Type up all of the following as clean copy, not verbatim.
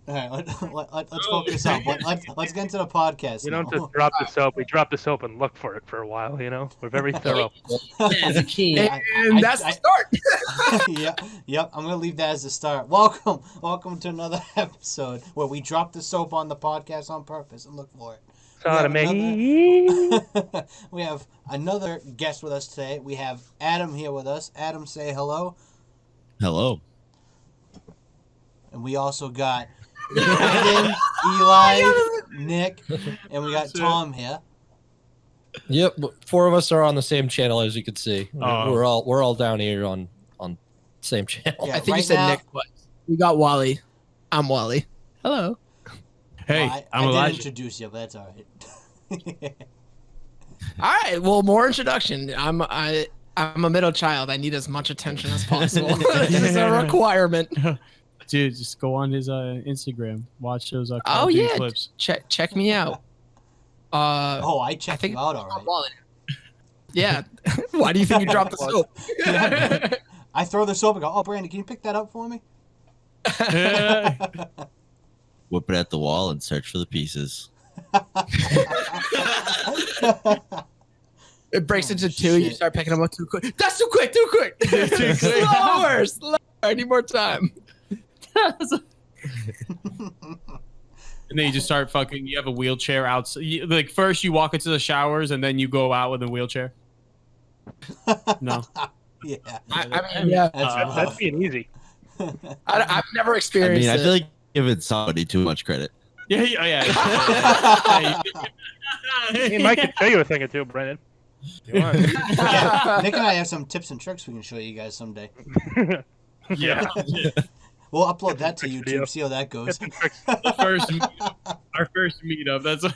All right, let's focus up. Let's get into the podcast We don't now. just drop the soap. We drop the soap and look for it for a while. We're very thorough. As a key. And that's the start. Yep. I'm gonna leave that as the start. Welcome to another episode where we drop the soap on the podcast on purpose and look for it. We have another guest with us today. We have Adam here with us. Adam, say hello. Hello. And we also got Brandon, Eli, Nick, and we got Tom here. Yep, 4 of us are on the same channel, as you can see. We're all down here on same channel. Yeah, I think right you said now- Nick twice. We got Wally. I'm Wally. Hello. Hey, Well, I'm I didn't Elijah. introduce you, but that's all right. All right. Well, more introduction. I'm a middle child. I need as much attention as possible. This is a requirement. Dude, just go on his Instagram. Watch those Oh Call of Duty yeah. clips. Check me out. I checked think you out all I'm right. Wally. Yeah. Why do you think you dropped the soap? I throw the soap and go, Brandon, can you pick that up for me? Whip it at the wall and search for the pieces. It breaks into two. Shit. You start picking them up too quick. That's too quick. Too quick. Slower. I need more time. And then you just start fucking. You have a wheelchair outside. Like first you walk into the showers and then you go out with a wheelchair. No. Yeah. I mean, yeah. That's That's rough. being easy. I've never I experienced mean, I it. feel like giving somebody too much credit. Yeah. Yeah. He might could show you a thing or two, Brandon. If you want. Yeah, Nick and I have some tips and tricks we can show you guys someday. Yeah. We'll upload that to Video. YouTube, see how that goes. Our first meetup. That's what.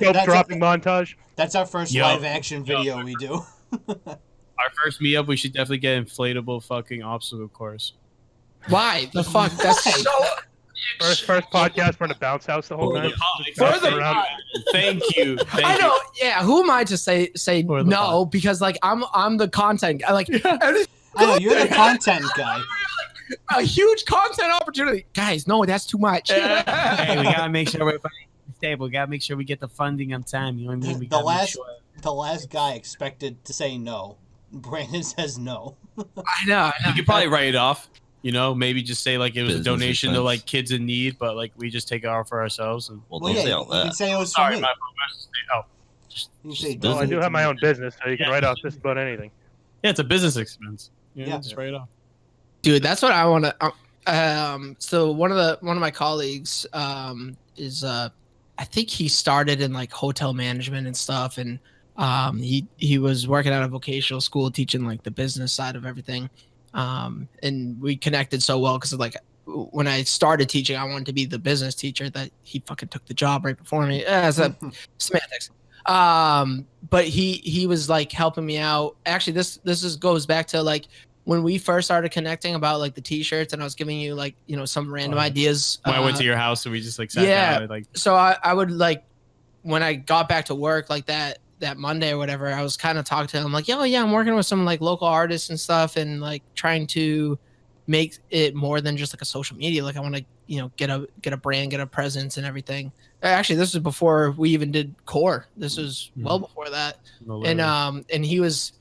Soap dropping montage. That's our first Yo. live action video we do. Our first meetup. We should definitely get inflatable fucking obstacle course. Why the fuck? That's so. First podcast. We're in a bounce house the whole time. Further, Around. thank you. I know. Yeah. Who am I to say For the no? Because like I'm the content. I I know, you're the content guy. a huge content opportunity, guys. No, that's too much. Hey, we gotta make sure we're stable. We gotta make sure we get the funding on time. You know what I mean? We The gotta make last, sure. the last guy expected to say no. Brandon says no. I know. You could probably write it off. You know, maybe just say like it was Business a donation to expense. like kids in need, but like we just take it off for ourselves. And Well, Well, don't yeah, say all you can that. say it was for sorry, me. my oh, You can say, Well, Well, I do have my own business, so you can write off just about anything. yeah, it's a business expense. You know, Yeah. just write it off. Dude, that's what I want to. So one of my colleagues is I think he started in like hotel management and stuff, and he was working at a vocational school teaching like the business side of everything. And we connected so well because like when I started teaching, I wanted to be the business teacher that he fucking took the job right before me. As a semantics. But he was like helping me out. Actually, this goes back to like when we first started connecting about like the t-shirts, and I was giving you like, you know, some random ideas. When I went to your house and we just like sat yeah. down and like So I would like when I got back to work like that Monday or whatever, I was kind of talking to him like, yo, yeah, I'm working with some like local artists and stuff, and like trying to make it more than just like a social media. Like I want to, you know, get a brand, get a presence and everything. Actually, this was before we even did core. This was well before that. And he was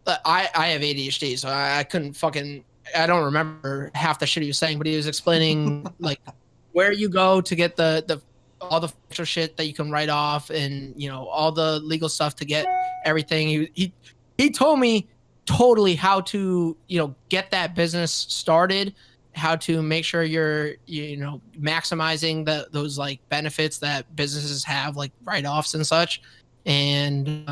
I have ADHD, so I couldn't fucking, I don't remember half the shit he was saying, but he was explaining like where you go to get the all the financial shit that you can write off, and you know, all the legal stuff to get everything. He told me totally how to, you know, get that business started, how to make sure you're, you know, maximizing those like benefits that businesses have, like write-offs and such. And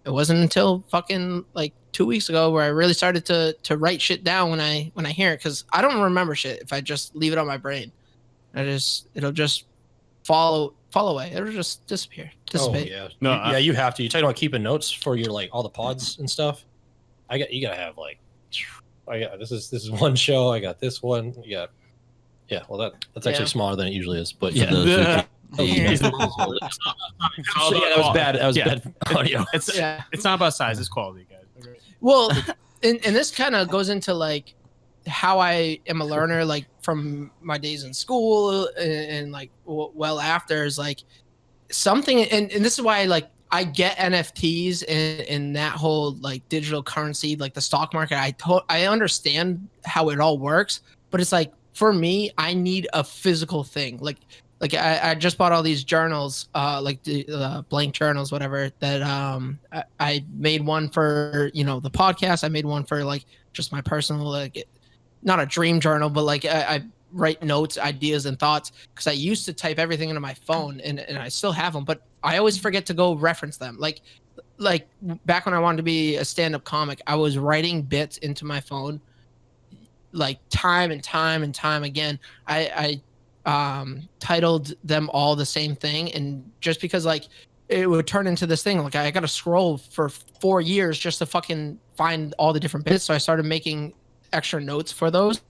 it wasn't until fucking like 2 weeks ago where I really started to write shit down when I hear it, because I don't remember shit if I just leave it on my brain. It'll just fall away. It'll just disappear. Dissipate. Oh, yeah. No, Yeah, you have to. You talking about keeping notes for your like all the pods and stuff. You gotta have like, this is one show. I got this one. Yeah. Well, that's actually smaller than it usually is. But yeah. For those who Yeah. can't- So, yeah, that was bad. That was bad audio. It's not about size, it's quality, guys. Okay. Well, and this kind of goes into like how I am a learner, like from my days in school and like well after, is like something, and this is why like I get NFTs and that whole like digital currency, like the stock market. I understand how it all works, but it's like for me, I need a physical thing. Like I just bought all these journals, like the blank journals, whatever. That I made one for the podcast. I made one for like just my personal, like not a dream journal, but like I write notes, ideas, and thoughts, because I used to type everything into my phone, and I still have them, but I always forget to go reference them. Like back when I wanted to be a stand-up comic, I was writing bits into my phone, like time and time and time again. I titled them all the same thing, and just because like it would turn into this thing, like I got to scroll for 4 years just to fucking find all the different bits. So I started making extra notes for those.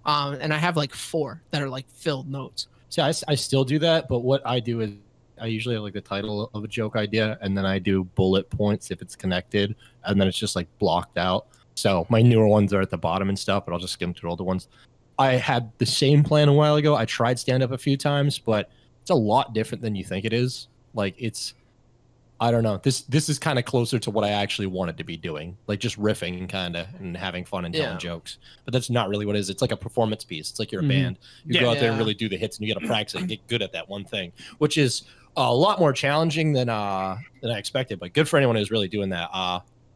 And I have like 4 that are like filled notes. See, I still do that, but what I do is I usually have like the title of a joke idea, and then I do bullet points if it's connected, and then it's just like blocked out. So my newer ones are at the bottom and stuff, but I'll just skim through older ones. I had the same plan a while ago. I tried stand up a few times, but it's a lot different than you think it is. Like I don't know. This is kind of closer to what I actually wanted to be doing, like just riffing kind of and having fun and telling jokes. But that's not really what it is. It's like a performance piece. It's like you're a band. You go out there and really do the hits, and you got to practice and get good at that one thing, which is a lot more challenging than I expected. But good for anyone who's really doing that.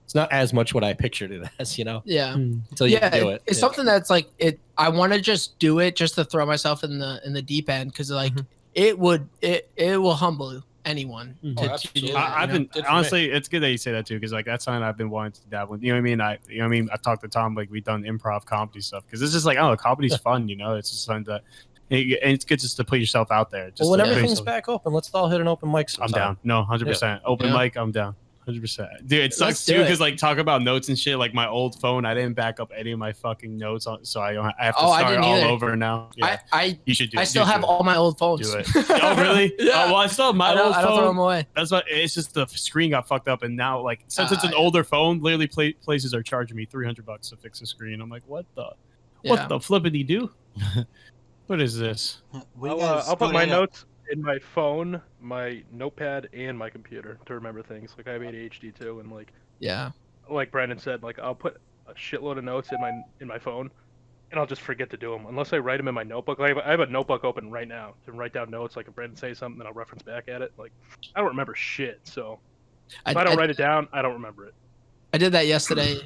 It's not as much what I pictured it as, Yeah. until you do it. It's something that's like it. I want to just do it just to throw myself in the deep end, because like it will humble anyone to do that, I've been honestly, it's good that you say that too, because like that's something I've been wanting to dabble in. You know what I mean? I've talked to Tom, like we've done improv comedy stuff, because it's just like, oh, comedy's fun, it's just fun to, and it's good just to put yourself out there. Just Well, when everything's back open, let's all hit an open mic sometime. I'm down. No, 100%. Open mic, I'm down. 100%. Dude, it sucks too, because like talk about notes and shit. Like my old phone, I didn't back up any of my fucking notes on, so I have to start all over now. Yeah, you should do. I still have all my old phones. Do it. Oh really? Yeah. Well, I still have my old phone. I don't throw them away. That's what. It's just the screen got fucked up, and now like since it's an older phone, literally places are charging me $300 to fix a screen. I'm like, what the flippity do? What is this? I'll put my notes in my phone, my notepad, and my computer to remember things. Like I have ADHD too, and like Brandon said, like I'll put a shitload of notes in my phone, and I'll just forget to do them unless I write them in my notebook. Like I have a notebook open right now to write down notes. Like if Brandon says something, then I'll reference back at it. Like I don't remember shit, so if I don't write it down, I don't remember it. I did that yesterday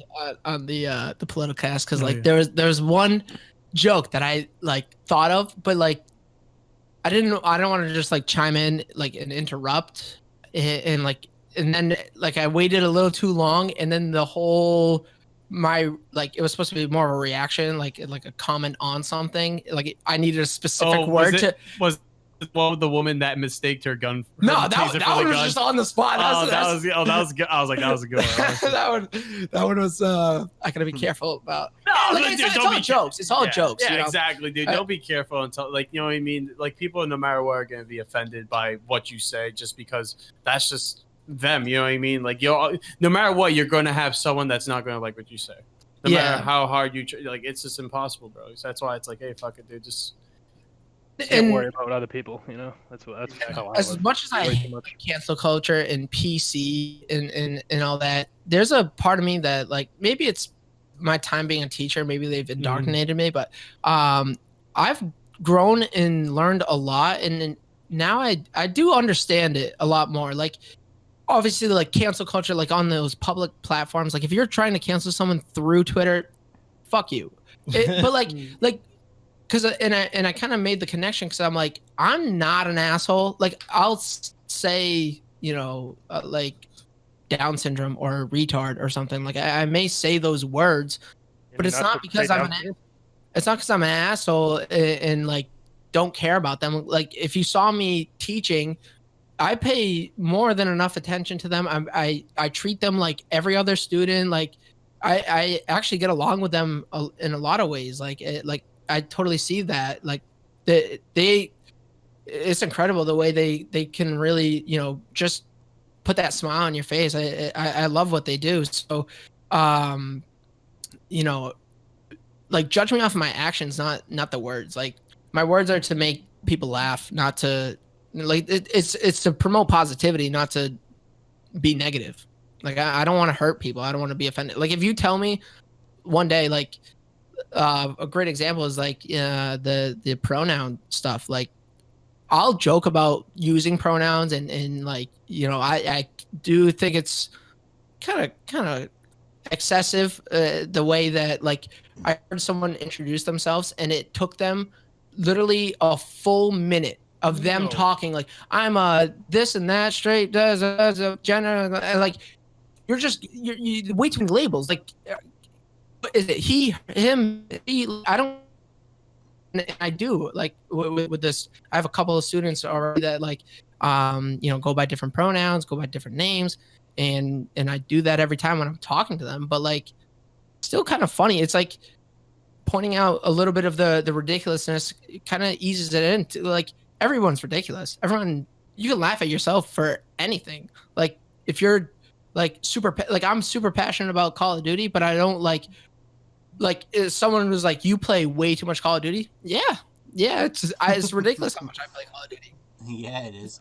on the political cast, because there was one joke that I like thought of, but like I don't want to just like chime in like and interrupt and then like I waited a little too long, and then the whole like it was supposed to be more of a reaction, like a comment on something, like I needed a specific word was the woman that mistaked her gun for that one was just on the spot. That was good. I was like, that was a good one. that one was I gotta be careful about. It's all jokes. It's all jokes. Yeah, exactly, dude. Don't be careful until like, you know what I mean? Like people no matter what are gonna be offended by what you say, just because that's just them, you know what I mean? Like no matter what, you're gonna have someone that's not gonna like what you say. No matter how hard you like, it's just impossible, bro. So that's why it's like, hey, fuck it, dude, just can't worry about other people, That's how I as much as I hate cancel culture and PC and all that, there's a part of me that like maybe it's my time being a teacher, maybe they've indoctrinated me, but I've grown and learned a lot, and now I do understand it a lot more. Like obviously like cancel culture, like on those public platforms, like if you're trying to cancel someone through Twitter, fuck you. But like because and I kind of made the connection, because I'm like, I'm not an asshole. Like I'll say like Down syndrome or retard or something. Like I may say those words, but it's not because I'm an asshole and like don't care about them. Like if you saw me teaching, I pay more than enough attention to them. I treat them like every other student. Like I actually get along with them in a lot of ways. Like I totally see that. Like it's incredible the way they can really, just put that smile on your face. I love what they do. So, like judge me off of my actions, not the words. Like my words are to make people laugh, not to like it's to promote positivity, not to be negative. Like I don't want to hurt people. I don't want to be offended. Like if you tell me one day, like a great example is like the pronoun stuff. Like I'll joke about using pronouns and like I do think it's kind of excessive the way that like I heard someone introduce themselves and it took them literally a full minute of them talking like I'm a this and that straight does a gender like you're way too many labels like is it he him he I don't. And I do like with this. I have a couple of students already that like, go by different pronouns, go by different names, and I do that every time when I'm talking to them. But like, still kind of funny. It's like pointing out a little bit of the ridiculousness. Kind of eases it into like everyone's ridiculous. Everyone, you can laugh at yourself for anything. Like if you're like I'm super passionate about Call of Duty, but I don't like someone was like, you play way too much Call of Duty. Yeah, it's ridiculous how much I play Call of Duty. Yeah, it is.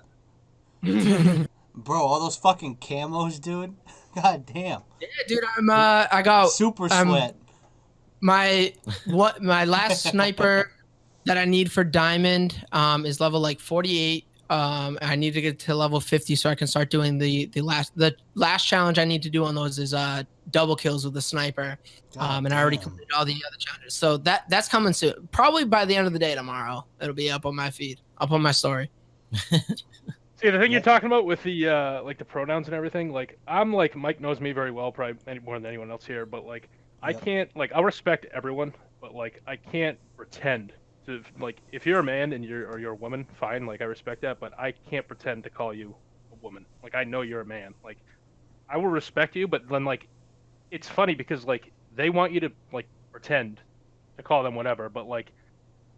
Bro, all those fucking camos, dude. God damn. Yeah, dude, I got super sweat. My last sniper that I need for diamond is level like 48. I need to get to level 50 so I can start doing the last challenge I need to do on those is double kills with the sniper. And I already completed all the other challenges. So that's coming soon. Probably by the end of the day tomorrow. It'll be up on my feed, up on my story. See, the thing you're talking about with the like the pronouns and everything, like I'm like Mike knows me very well, probably more than anyone else here, but like I can't like I'll respect everyone, but like I can't pretend to like if you're a man and you're a woman, fine, like I respect that, but I can't pretend to call you a woman. Like I know you're a man. Like I will respect you, but then like it's funny because like they want you to like pretend to call them whatever, but like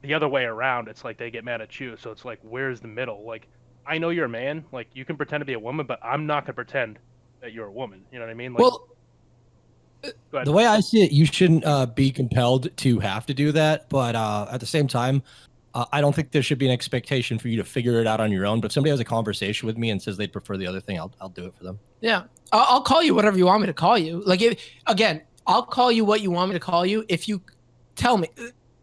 the other way around, it's like they get mad at you. So it's like, where's the middle? Like, I know you're a man. Like, you can pretend to be a woman, but I'm not gonna pretend that you're a woman. You know what I mean? Like, well, the way I see it, you shouldn't be compelled to have to do that. But at the same time, I don't think there should be an expectation for you to figure it out on your own. But if somebody has a conversation with me and says they'd prefer the other thing, I'll do it for them. Yeah, I'll call you whatever you want me to call you. Like, again, I'll call you what you want me to call you if you tell me.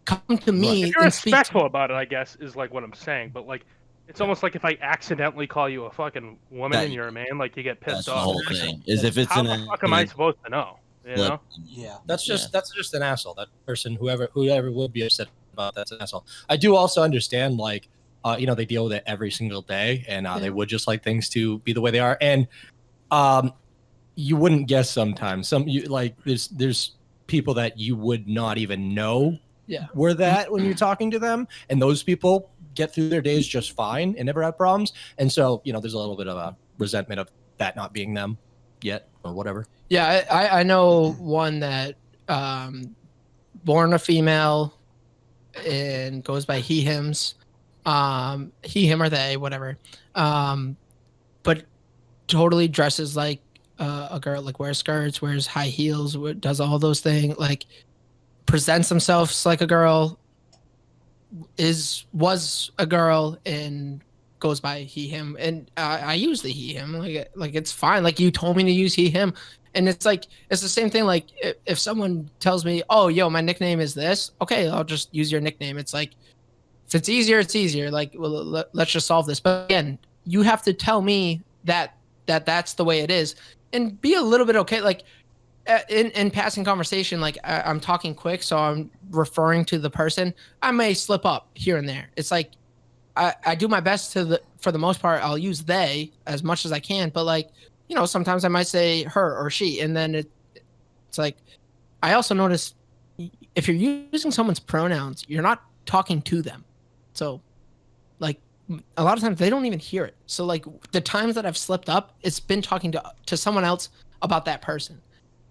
Come to me. If you're respectful about it, I guess, is like what I'm saying. But like, it's almost like if I accidentally call you a fucking woman and you're a man, like you get pissed off. The whole thing is if it's how the fuck am I supposed to know? You know? Yeah. That's just an asshole. That person, whoever would be upset about that's an asshole. I do also understand, like, they deal with it every single day, and they would just like things to be the way they are. And you wouldn't guess sometimes. There's people that you would not even know were that when you're talking to them, and those people get through their days just fine and never have problems. And so, there's a little bit of a resentment of that not being them yet or whatever. Yeah, I know one that born a female and goes by he, hims, he, him, or they, whatever. But totally dresses like a girl, like wears skirts, wears high heels, does all those things, like presents themselves like a girl, was a girl, and goes by he, him. And I use the he, him, like it's fine. Like you told me to use he, him. And it's like, it's the same thing. Like if someone tells me, oh, yo, my nickname is this, okay, I'll just use your nickname. It's like, if it's easier, it's easier. Like, well, let's just solve this. But again, you have to tell me that's the way it is, and be a little bit okay. Like in passing conversation, like I'm talking quick, so I'm referring to the person. I may slip up here and there. It's like I do my best for the most part. I'll use they as much as I can, but like, sometimes I might say her or she, and then it's like, I also notice if you're using someone's pronouns, you're not talking to them. So like a lot of times they don't even hear it. So like the times that I've slipped up, it's been talking to someone else about that person.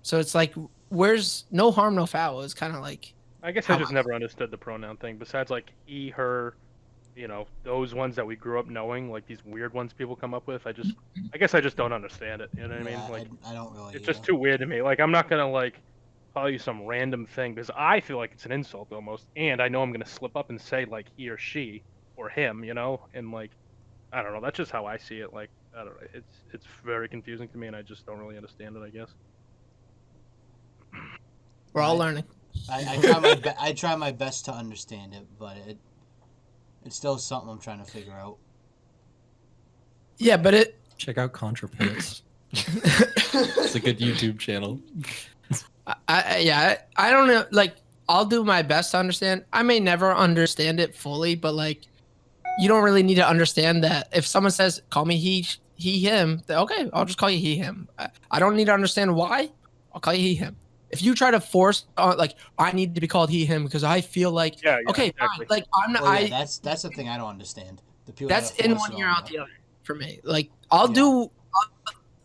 So it's like, where's no harm, no foul? It's kind of like, I guess I just never understood the pronoun thing. Besides like he, her, those ones that we grew up knowing, like these weird ones people come up with. I guess I just don't understand it. You know what I mean? Like I don't really. It's just too weird to me. Like I'm not gonna like call you some random thing because I feel like it's an insult almost, and I know I'm gonna slip up and say like he or she or him, and like I don't know. That's just how I see it. Like I don't know. It's very confusing to me, and I just don't really understand it. I guess. We're all learning. I try my best to understand it, but it's still something I'm trying to figure out. Yeah, but check out ContraPoints. It's a good YouTube channel. I don't know. Like, I'll do my best to understand. I may never understand it fully, but like, you don't really need to understand that. If someone says, "Call me he, him," then okay, I'll just call you he, him. I don't need to understand why. I'll call you he, him. If you try to force on, like, I need to be called he, him because I feel like, okay, exactly. fine. Like I'm not. Well, yeah, that's the thing I don't understand. The people that's that in one ear out the other for me. Like I'll do,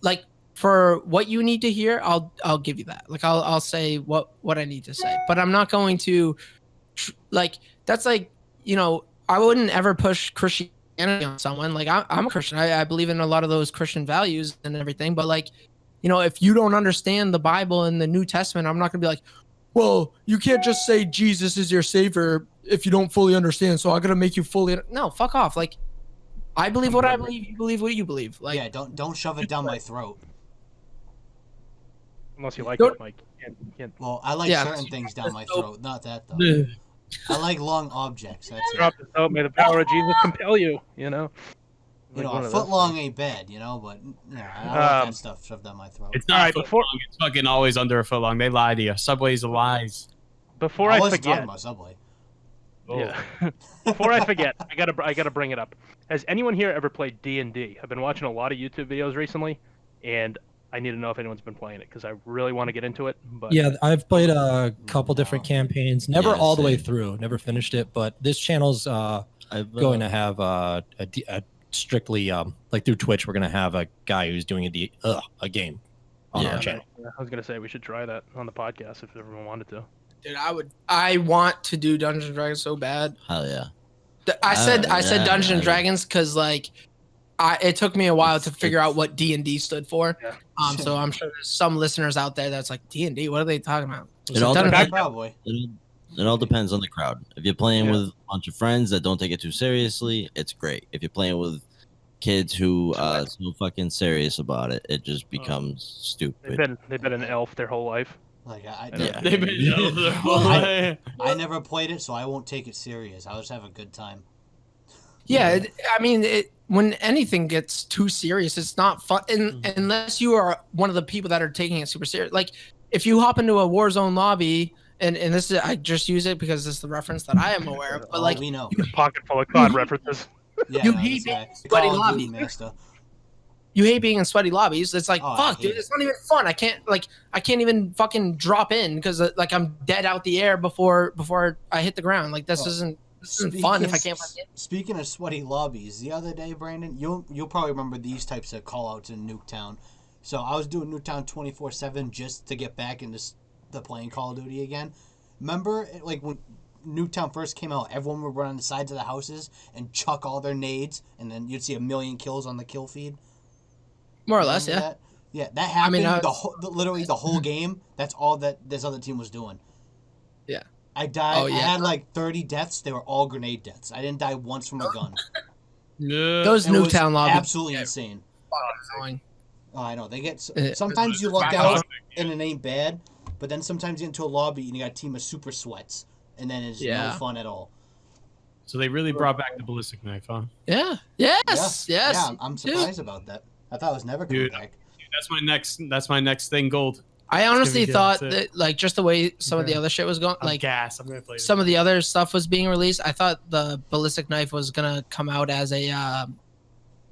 like for what you need to hear, I'll give you that. Like I'll say what I need to say, but I'm not going to, like that's like I wouldn't ever push Christianity on someone. Like I'm a Christian. I believe in a lot of those Christian values and everything. But like, if you don't understand the Bible and the New Testament, I'm not gonna be like, well, you can't just say Jesus is your savior if you don't fully understand. So I'm gonna make you fully. No, fuck off. Like, I believe what I believe. You believe what you believe. Like, yeah, don't shove it down my throat. Unless you like it, Mike. Can't. Well, I like certain things down my throat. Not that though. I like long objects. That's Drop it. the may the power of Jesus compel you. A foot long ain't bad, but I don't want that stuff shoved down my throat. It's not foot long. It's fucking always under a foot long. They lie to you. Subway's lies. Before I I wasn't forget, talking about Subway. Yeah. Before I forget, I gotta bring it up. Has anyone here ever played D&D? I've been watching a lot of YouTube videos recently, and I need to know if anyone's been playing it because I really want to get into it. But yeah, I've played a couple different campaigns. Never all the way through. Never finished it. But this channel's going to have a strictly like through Twitch. We're going to have a guy who's doing a game on our channel. I was gonna say we should try that on the podcast if everyone wanted to. Dude, I want to do Dungeons and Dragons so bad. Hell yeah. I said Dungeons and Dragons because like it took me a while to figure out what D&D stood for. Yeah. So I'm sure there's some listeners out there that's like, D&D, what are they talking about? It all depends on the crowd. If you're playing with a bunch of friends that don't take it too seriously, it's great. If you're playing with kids who are so fucking serious about it, it just becomes stupid. They've been an elf their whole life. Like they've been an elf their whole life. I never played it, so I won't take it serious. I'll just have a good time. Yeah, I mean, when anything gets too serious, it's not fun unless you are one of the people that are taking it super serious. Like if you hop into a Warzone lobby, and this is I just use it because it's the reference that I am aware of. But like we know, pocket full of COD references. Yeah, you hate being in sweaty lobbies. You hate being in sweaty lobbies. It's like fuck, dude. It's not even fun. I can't even fucking drop in because like I'm dead out the air before I hit the ground. Like this isn't fun if I can't. Speaking of sweaty lobbies, the other day, Brandon, you'll probably remember these types of callouts in Nuketown. So I was doing Nuketown 24/7 just to get back into the playing Call of Duty again. Remember, like when Nuketown first came out, everyone would run on the sides of the houses and chuck all their nades, and then you'd see 1 million kills on the kill feed. More or less, yeah. That? Yeah, that happened. Literally the whole game. That's all that this other team was doing. Yeah. I died. I had like 30 deaths. They were all grenade deaths. I didn't die once from a gun. Those Nuketown lobbies, absolutely insane. Annoying. Oh, I know. They get sometimes you luck out and it ain't bad, but then sometimes you get into a lobby and you got a team of super sweats, and then it's no fun at all. So they really brought back the ballistic knife, huh? Yeah. Yes. Yeah, I'm surprised about that. I thought it was never coming back. Dude, that's my next thing, gold. I honestly thought that, like, just the way some of the other shit was going, like, gas. I'm gonna play some of the other stuff was being released. I thought the ballistic knife was gonna come out as a,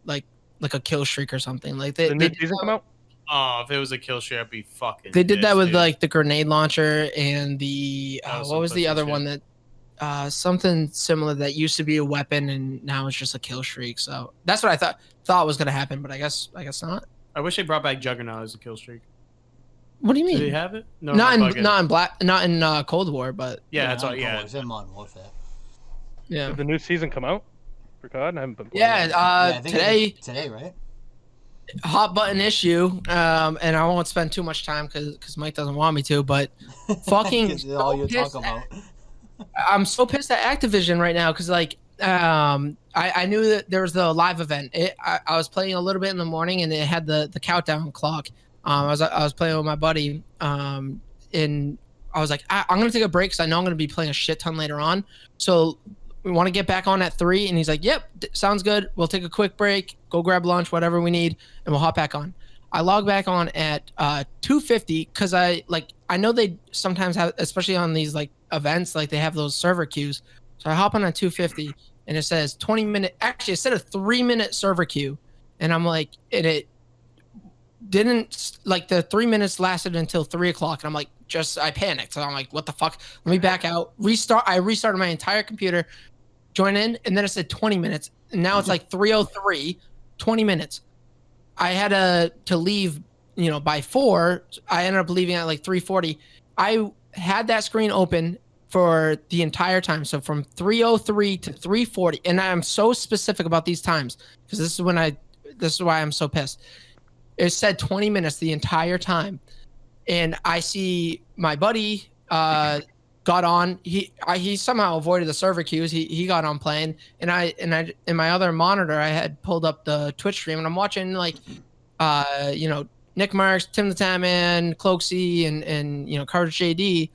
like a kill streak or something. Like they come out. Oh, if it was a kill streak, I'd be fucking. They did that with like the grenade launcher and the what was the other one that something similar that used to be a weapon and now it's just a kill streak. So that's what I thought was gonna happen, but I guess not. I wish they brought back Juggernaut as a kill streak. What do you mean? Do they have it? No, not in Cold War, but that's all. Yeah, it's in Modern Warfare. Did the new season come out for COD? I haven't been playing today. Today, right? hot button issue, and I won't spend too much time because Mike doesn't want me to, but fucking all you pissed talk about. I'm so pissed at Activision right now because like I knew that there was the live event. I was playing a little bit in the morning and it had the countdown clock. I was playing with my buddy and I was like I'm gonna take a break because I know I'm gonna be playing a shit ton later on. So we want to get back on at 3, and he's like, "Yep, sounds good. We'll take a quick break, go grab lunch, whatever we need, and we'll hop back on." I log back on at 2:50 because I know they sometimes have, especially on these like events, like they have those server queues. So I hop on at 2:50 and it says 20-minute. Actually, it said a 3-minute server queue, and I'm like, and it didn't like the 3 minutes lasted until 3 o'clock, and I'm like, I panicked. So I'm like, what the fuck? Let me back out, restart. I restarted my entire computer, join in, and then it said 20 minutes, and now it's like 3:03, 20 minutes. I had to leave, by 4. I ended up leaving at like 3:40. I had that screen open for the entire time. So from 3:03 to 3:40, and I'm so specific about these times because this is why I'm so pissed. It said 20 minutes the entire time, and I see my buddy got on. He somehow avoided the server queues. He got on playing, and I in my other monitor I had pulled up the Twitch stream, and I'm watching like Nick Marks, Tim the Tatman, Cloaksy, and Carter JD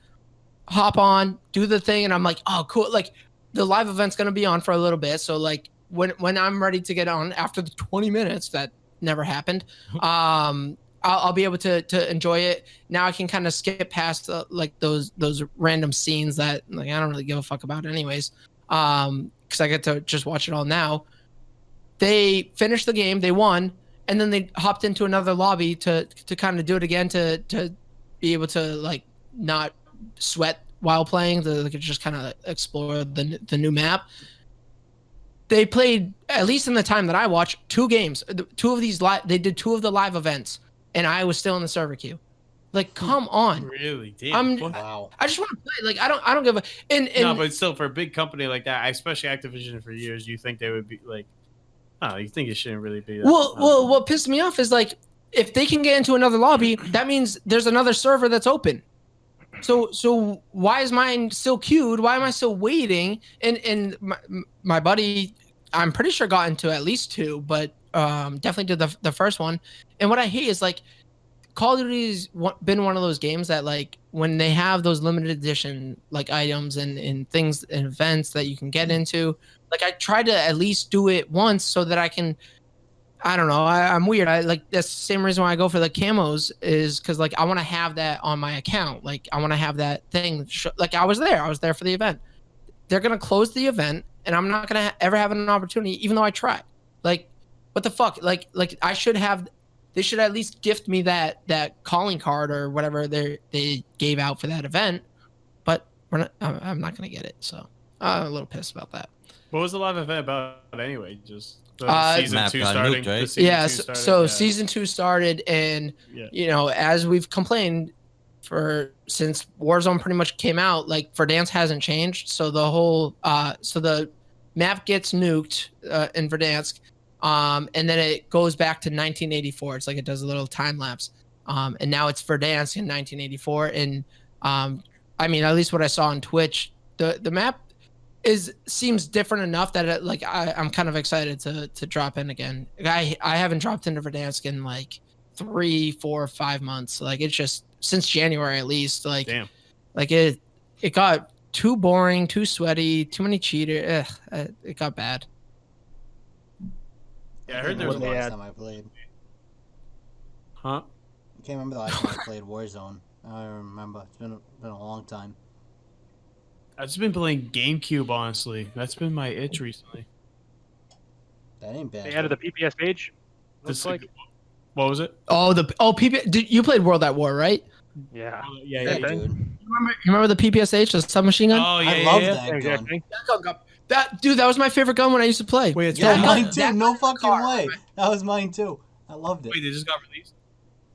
hop on, do the thing, and I'm like, oh cool, like the live event's gonna be on for a little bit, so like when I'm ready to get on after the 20 minutes that never happened, I'll be able to enjoy it. Now I can kind of skip past like those random scenes that like I don't really give a fuck about anyways, because I get to just watch it all now. They finished the game, they won, and then they hopped into another lobby to kind of do it again to be able to like not sweat while playing, to just kind of explore the new map. They played, at least in the time that I watched, 2 games. They did 2 of the live events, and I was still in the server queue. Like, come on. Really? Damn. Wow. I just want to play. Like, I don't give a. And no, but still, for a big company like that, especially Activision for years, you think they would be like, oh, you think it shouldn't really be that. Well, what pissed me off is like, if they can get into another lobby, that means there's another server that's open. So why is mine still queued? Why am I still waiting? And my buddy, I'm pretty sure got into at least 2, but definitely did the first one. And what I hate is like Call of Duty's been one of those games that like when they have those limited edition like items and things and events that you can get into, like I try to at least do it once so that I can. I don't know. I'm weird. That's the same reason why I go for the camos is because like I want to have that on my account. Like I want to have that thing. Like I was there for the event. They're gonna close the event, and I'm not gonna ever have an opportunity, even though I tried. Like, what the fuck? Like I should have. They should at least gift me that calling card or whatever they gave out for that event. But I'm not gonna get it. So I'm a little pissed about that. What was the live event about anyway? Just season 2 starting, right? Season 2 started, and as we've complained since Warzone pretty much came out, like Verdansk hasn't changed. So the whole so the map gets nuked in Verdansk, and then it goes back to 1984. It's like it does a little time lapse, and now it's Verdansk in 1984. And I mean, at least what I saw on Twitch, the map seems different enough that I'm kind of excited to drop in again. I haven't dropped into Verdansk in like 3, 4, 5 months. Like it's just since January at least. Like damn. Like it got too boring, too sweaty, too many cheaters. It got bad. Yeah, I heard there was the last time I played. Huh? I can't remember the last time I played Warzone. I don't remember. It's been a long time. I've just been playing GameCube, honestly. That's been my itch recently. That ain't bad. They added the PPS page. What was it? PP. You played World at War, right? Yeah. Yeah, dude. You remember the PPSH, the submachine gun? Oh, yeah, I love yeah. that gun. That was my favorite gun when I used to play. Wait, it's mine too. No fucking way. That was mine too. I loved it. Wait, they just got released?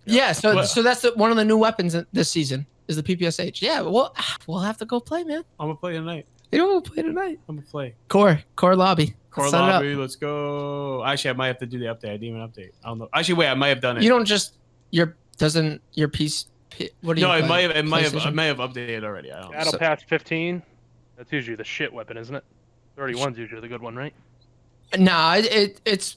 Yeah, so that's one of the new weapons this season is the PPSH. Yeah, we'll have to go play, man. I'm gonna play tonight. You know, we'll play tonight. I'm gonna play. Core lobby. Core set it up. lobby, let's go. Actually, I might have to do the update. I didn't even update. I don't know. Actually, wait, I might have done it. You don't just doesn't your piece. What do you? No, it play? might have PlayStation? updated already. I don't know. Battle Pass 15. That's usually the shit weapon, isn't it? 31's usually the good one, right? Nah, it's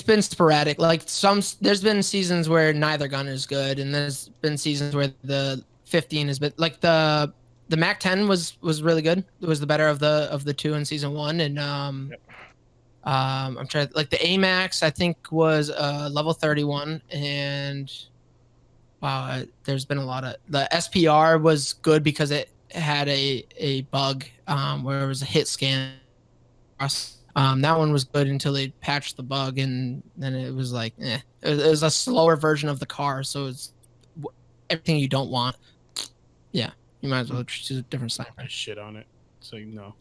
been sporadic. Like there's been seasons where neither gun is good, and there's been seasons where the 15 has been like the Mac 10 was really good. It was the better of the two in season 1, and I'm trying like the AMAX I think was level 31, and wow, there's been a lot of the SPR was good because it had a bug where it was a hit scan. That one was good until they patched the bug, and then it was like, it was a slower version of the car, so it's everything you don't want. Yeah, you might as well choose a different sniper. I shit on it, so you know.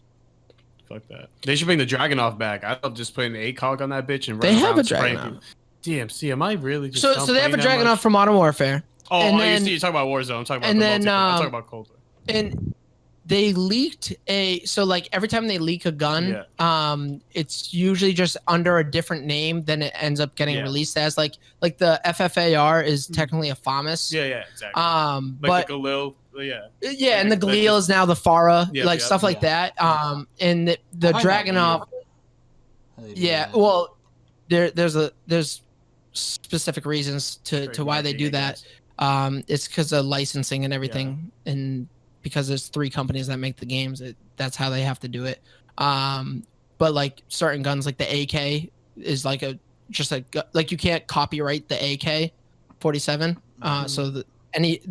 Fuck that. They should bring the Dragunov back. I love just putting the ACOG on that bitch and they running have around a spraying Dragunov. people. DMC, am I really just So they have a Dragunov from Modern Warfare. Oh, and then, you're talking about Warzone. I'm talking about and the then, multiplayer. I'm talking about Cold War. And they leaked so like every time they leak a gun, it's usually just under a different name than it ends up getting released as. Like the FFAR is technically a FAMAS. Yeah, exactly. But like the Galil, yeah, and the Galil is now the Farah, stuff like that. And the Dragunov. Yeah, well, there's specific reasons to why they do that. It's because of licensing and everything, and because there's 3 companies that make the games, that's how they have to do it. But like certain guns, like the AK is like like you can't copyright the AK-47. So the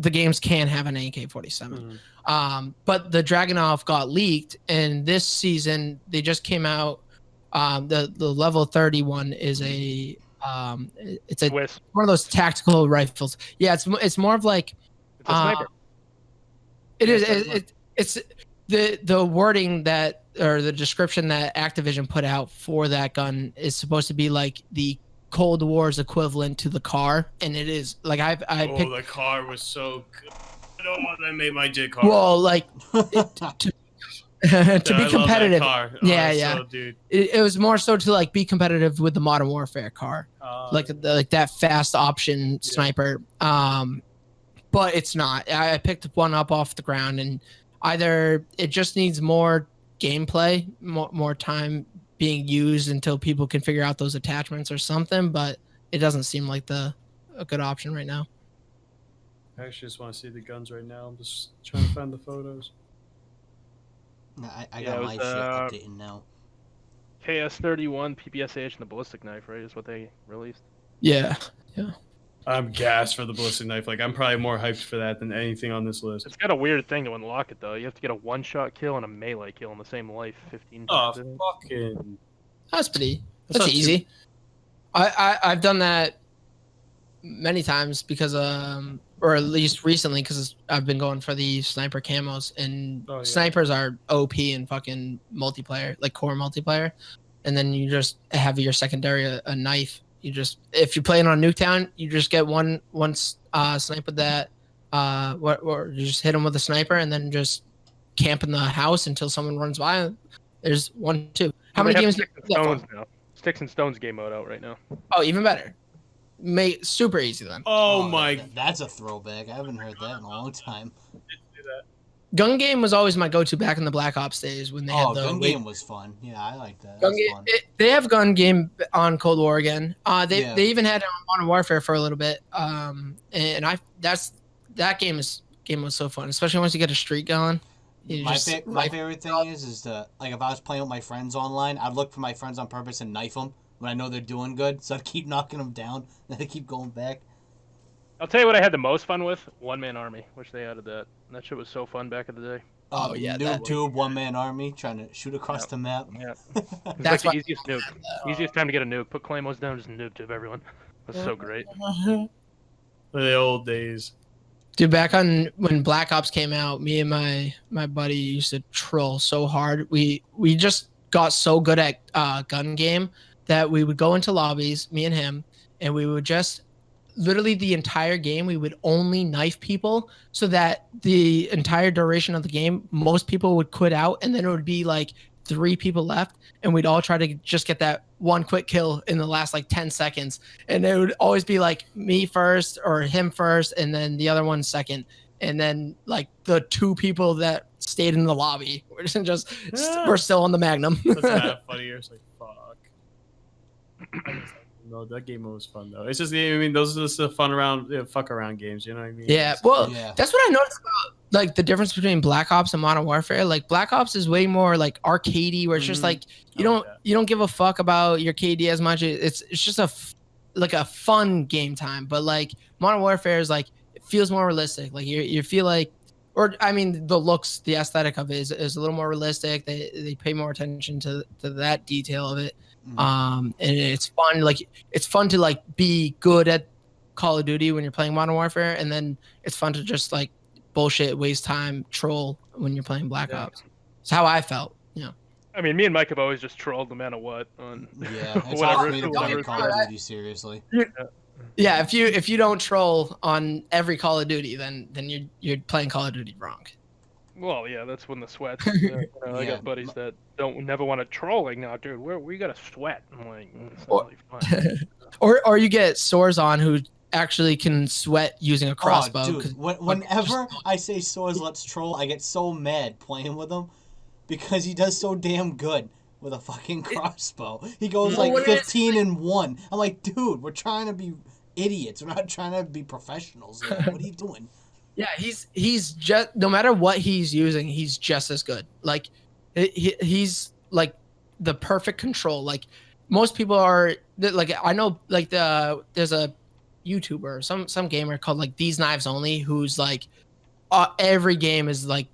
games can have an AK-47. But the Dragunov got leaked, and this season they just came out. The level 31 is it's one of those tactical rifles. Yeah, it's more of like it's a sniper. It is. It's the wording that, or the description that Activision put out for that gun is supposed to be like the Cold War's equivalent to the CAR, and it is. Like I picked. The CAR was so good. Oh, that made my dick hard. Well, like to be competitive. So, dude. It was more so to like be competitive with the Modern Warfare CAR, like that fast option sniper. But it's not. I picked one up off the ground, and either it just needs more gameplay, more time being used until people can figure out those attachments or something, but it doesn't seem like a good option right now. I actually just want to see the guns right now. I'm just trying to find the photos. I got my shit updating now. KS-31, PPSH, and the ballistic knife, right, is what they released. Yeah. I'm gassed for the ballistic knife. Like, I'm probably more hyped for that than anything on this list. It's got a weird thing to unlock it, though. You have to get a one-shot kill and a melee kill in the same life 15 times. Oh, fucking... That's easy. I've done that many times because, or at least recently, because I've been going for the sniper camos, and snipers are OP in fucking multiplayer, like core multiplayer. And then you just have your secondary a knife. You just, if you're playing on Nuketown, you just get one snipe with that, or you just hit them with a sniper and then just camp in the house until someone runs by. There's 1, 2. How many games? Sticks and Stones game mode out right now. Oh, even better. Super easy then. Oh my! That's a throwback. I haven't heard that in a long time. Gun game was always my go-to back in the Black Ops days when they had the gun game was fun. Yeah, I like that. Gun game, they have gun game on Cold War again. They even had it on Modern Warfare for a little bit. And that game was so fun, especially once you get a streak going. My favorite thing is if I was playing with my friends online, I'd look for my friends on purpose and knife them when I know they're doing good. So I'd keep knocking them down and they keep going back. I'll tell you what I had the most fun with: One-Man Army. Wish they added that. That shit was so fun back in the day. Oh yeah, noob one-man army trying to shoot across the map. Yeah, that's like the easiest nuke. Easiest time to get a nuke. Put claymores down, just nuke to everyone. That's so great. The old days. Dude, back on when Black Ops came out, me and my buddy used to troll so hard. We just got so good at gun game that we would go into lobbies, me and him, and we would just literally the entire game we would only knife people, so that the entire duration of the game most people would quit out, and then it would be like 3 people left, and we'd all try to just get that one quick kill in the last like 10 seconds. And it would always be like me first or him first, and then the other one second. And then like the 2 people that stayed in the lobby we're still on the Magnum. That's not funny. It's like, fuck. No, that game was fun though. It's just, I mean, those are just the fun around, fuck around games. You know what I mean? Yeah. Well, that's what I noticed about like the difference between Black Ops and Modern Warfare. Like Black Ops is way more like arcadey, where it's just like you don't give a fuck about your KD as much. It's just a fun game time. But like Modern Warfare is like, it feels more realistic. Like you feel like, or I mean, the looks, the aesthetic of it is a little more realistic. They pay more attention to that detail of it. And it's fun. Like it's fun to like be good at Call of Duty when you're playing Modern Warfare, and then it's fun to just like bullshit, waste time, troll when you're playing Black Ops. It's how I felt. I mean, me and Mike have always just trolled no matter what on it's whatever. hard for me to play Call of Duty seriously. Yeah, if you don't troll on every Call of Duty, then you're playing Call of Duty wrong. Well, yeah, that's when the sweat's there. I got buddies that never want to troll. Like, no, dude, we got to sweat. I'm like, it's not really fun. or you get Soars on who actually can sweat using a crossbow. Oh, dude, whenever I say Soars, let's troll, I get so mad playing with him because he does so damn good with a fucking crossbow. He goes like 15-1. I'm like, dude, we're trying to be idiots. We're not trying to be professionals here. What are you doing? Yeah, he's just, no matter what he's using, he's just as good. Like he's like the perfect control. Like most people are like, I know like there's a YouTuber, some gamer called like These Knives Only, who's like every game is like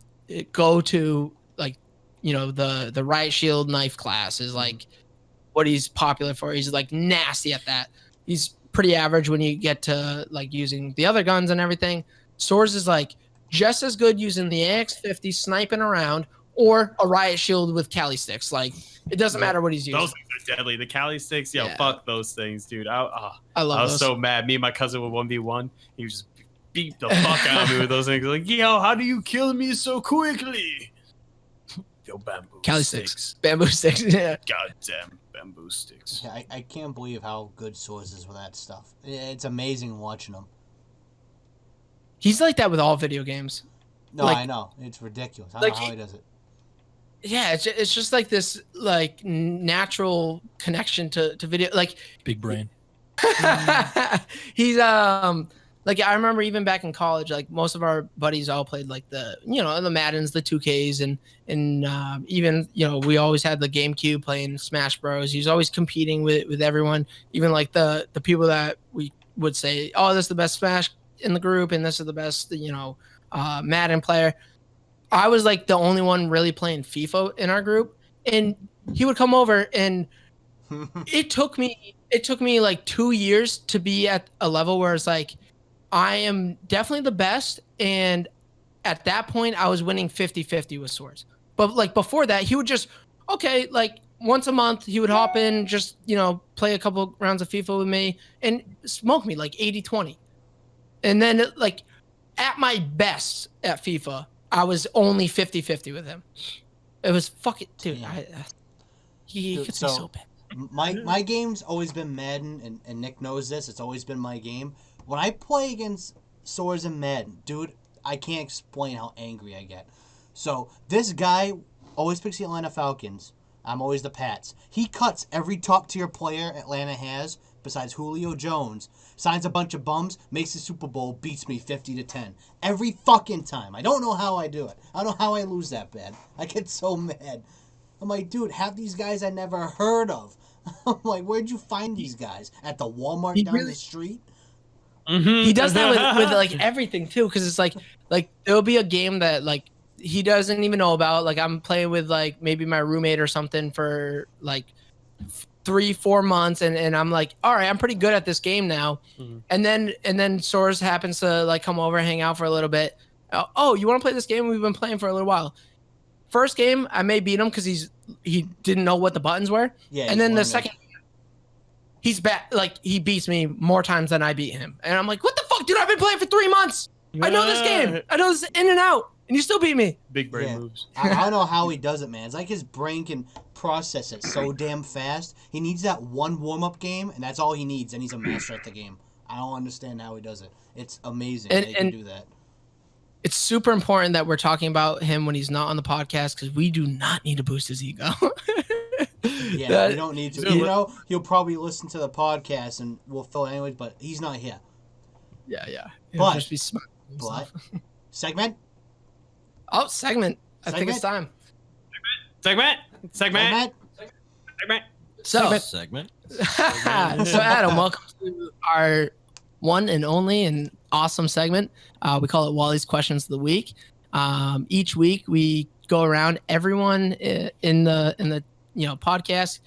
go to like, you know, the riot shield knife class is like what he's popular for. He's like nasty at that. He's pretty average when you get to like using the other guns and everything. Soars is like just as good using the AX-50 sniping around or a riot shield with Cali sticks. Like it doesn't matter what he's using. Those things are deadly. The Cali sticks, fuck those things, dude. I was those. So mad. Me and my cousin were 1v1. He was just beat the fuck out of me with those things. Like, yo, how do you kill me so quickly? Yo, bamboo Cali sticks. Bamboo sticks. Yeah. Goddamn bamboo sticks. Yeah, I can't believe how good Soars is with that stuff. It's amazing watching him. He's like that with all video games. No, like, I know. It's ridiculous. I don't know how he does it. Yeah, it's just like this like natural connection to video. Like big brain. He's like, I remember even back in college, like most of our buddies all played like the Maddens, the 2Ks, and even, you know, we always had the GameCube playing Smash Bros. He was always competing with everyone, even like the people that we would say, oh, this is the best Smash in the group and this is the best, you know, Madden player. I was like the only one really playing FIFA in our group, and he would come over, and it took me like 2 years to be at a level where it's like I am definitely the best, and at that point I was winning 50-50 with Soars. But like before that, he would just like once a month he would hop in, just, you know, play a couple rounds of FIFA with me and smoke me like 80-20. And then like at my best at FIFA, I was only 50-50 with him. It was fucking, dude. He gets me so bad. My game's always been Madden, and Nick knows this. It's always been my game. When I play against Soars and Madden, dude, I can't explain how angry I get. So this guy always picks the Atlanta Falcons. I'm always the Pats. He cuts every top tier player Atlanta has, besides Julio Jones, signs a bunch of bums, makes the Super Bowl, beats me 50-10 every fucking time. I don't know how I do it. I don't know how I lose that bad. I get so mad. I'm like, dude, half these guys I never heard of. I'm like, where'd you find these guys? At the Walmart down the street? He does that with like everything too, because it's like there'll be a game that like he doesn't even know about. Like I'm playing with like maybe my roommate or something for like 3-4 months, and I'm like, all right, I'm pretty good at this game now. And then Soars happens to like come over, hang out for a little bit. Oh, you want to play this game? We've been playing for a little while. First game, I may beat him because he didn't know what the buttons were. Yeah. And then the second, he's back. Like he beats me more times than I beat him, and I'm like, what the fuck, dude? I've been playing for 3 months. I know this game. I know this in and out. and you still beat me. Big brain moves. I don't know how he does it, man. It's like his brain can process it so damn fast. He needs that one warm-up game, and that's all he needs, and he's a master at the game. I don't understand how he does it. It's amazing that he can do that. It's super important that we're talking about him when he's not on the podcast because we do not need to boost his ego. Yeah, we don't need to. You know, he'll probably listen to the podcast and we'll fill it anyways, but he's not here. Yeah. But, just be smart. Segment? Oh, segment. I think it's time. Segment. So, Segment. so Adam, welcome to our one and only and awesome segment. We call it Wally's Questions of the Week. Each week we go around. Everyone in the podcast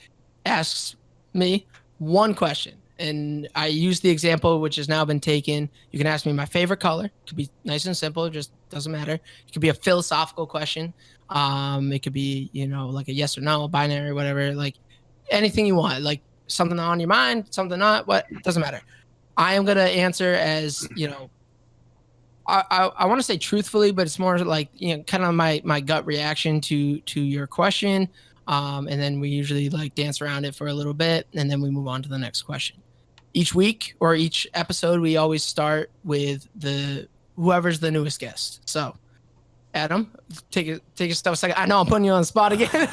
asks me one question, and I use the example which has now been taken. You can ask me my favorite color. It could be nice and simple. It just doesn't matter. It could be a philosophical question. It could be like a yes or no, binary, whatever. Like anything you want. Like something on your mind, something not. What doesn't matter. I am gonna answer as I want to say truthfully, but it's more like kind of my gut reaction to your question, and then we usually like dance around it for a little bit, and then we move on to the next question. Each week or each episode, we always start with whoever's the newest guest. So, Adam, take a step a second. I know I'm putting you on the spot again,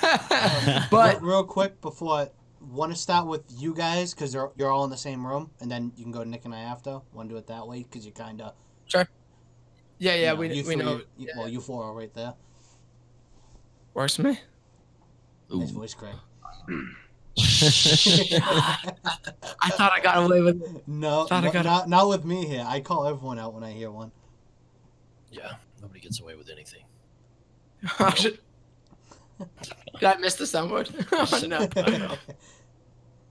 but real quick before. Want to start with you guys because you're all in the same room, and then you can go to Nick and I after. Want to do it that way because you kind of sure. Yeah, we know. Well, you four are right there. Works for me. Nice voice crack. I thought I got away with it. No, not with me here. I call everyone out when I hear one. Yeah, nobody gets away with anything. Did I miss the soundboard? Oh, no.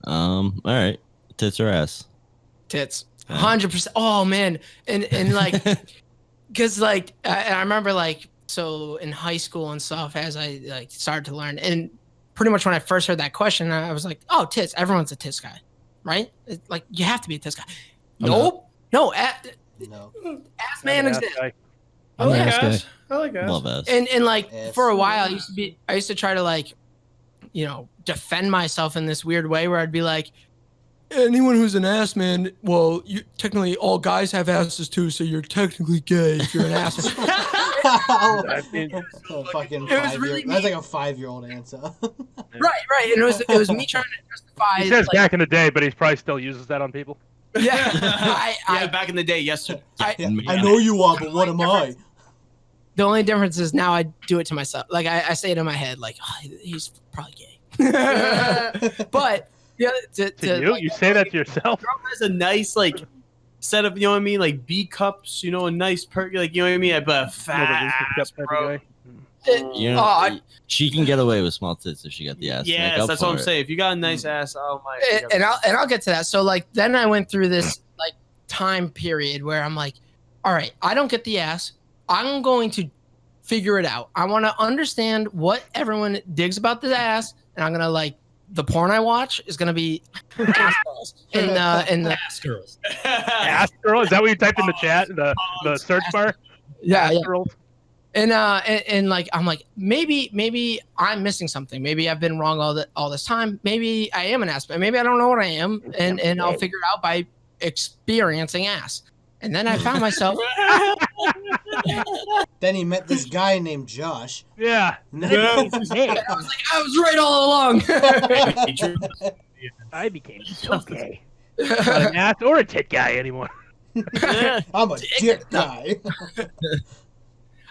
All right. Tits or ass? Tits. 100%. Oh man. And like, cause like, I remember like, so in high school and stuff, as I like started to learn, and pretty much when I first heard that question, I was like, oh, tits. Everyone's a tits guy, right? It's like you have to be a tits guy. Nope. No. Ass man exists. I like ass. I like ass. Love ass. And like for a while, I used to try to like, defend myself in this weird way where I'd be like, anyone who's an ass man, well, you technically all guys have asses too, so you're technically gay if you're an ass man. Fucking that's like a 5-year-old answer. Right. And it was me trying to justify. He says back in the day, but he probably still uses that on people. Yeah. Back in the day, yesterday. I know you are, but what am I? The only difference is now I do it to myself. Like I say it in my head, like, oh, he's probably gay. But yeah, you say that to yourself. Girl has a nice like set of like B cups, a nice perk, like what I mean. But fat ass, bro. She can get away with small tits if she got the ass. Yes, that's what I'm saying. If you got a nice ass, oh my. And I'll get to that. So like then I went through this like time period where I'm like, all right, I don't get the ass. I'm going to figure it out. I want to understand what everyone digs about the ass, and I'm gonna like the porn I watch is gonna be ass girls in the ass girls. Ass girl? Is that what you typed in the chat? The search bar? Yeah, ass girls? And like I'm like maybe I'm missing something. Maybe I've been wrong all this time. Maybe I am an ass, but maybe I don't know what I am, and I'll figure it out by experiencing ass. And then I found myself. Then he met this guy named Josh. Yeah. I was was right all along. I became so gay. Not an ass or a tit guy anymore. I'm a tit guy.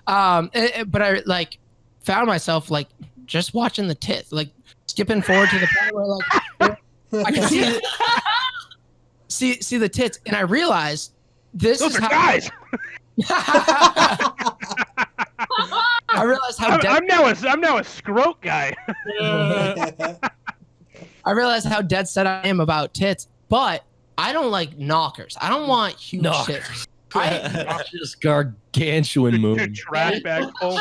But I like found myself like just watching the tits, like skipping forward to the part where like I can see the tits, and I realized. Those are guys. I realized how I'm now a scrote guy. I realized how dead set I am about tits, but I don't like knockers. I don't want huge tits. Just gargantuan move. Trash bag full,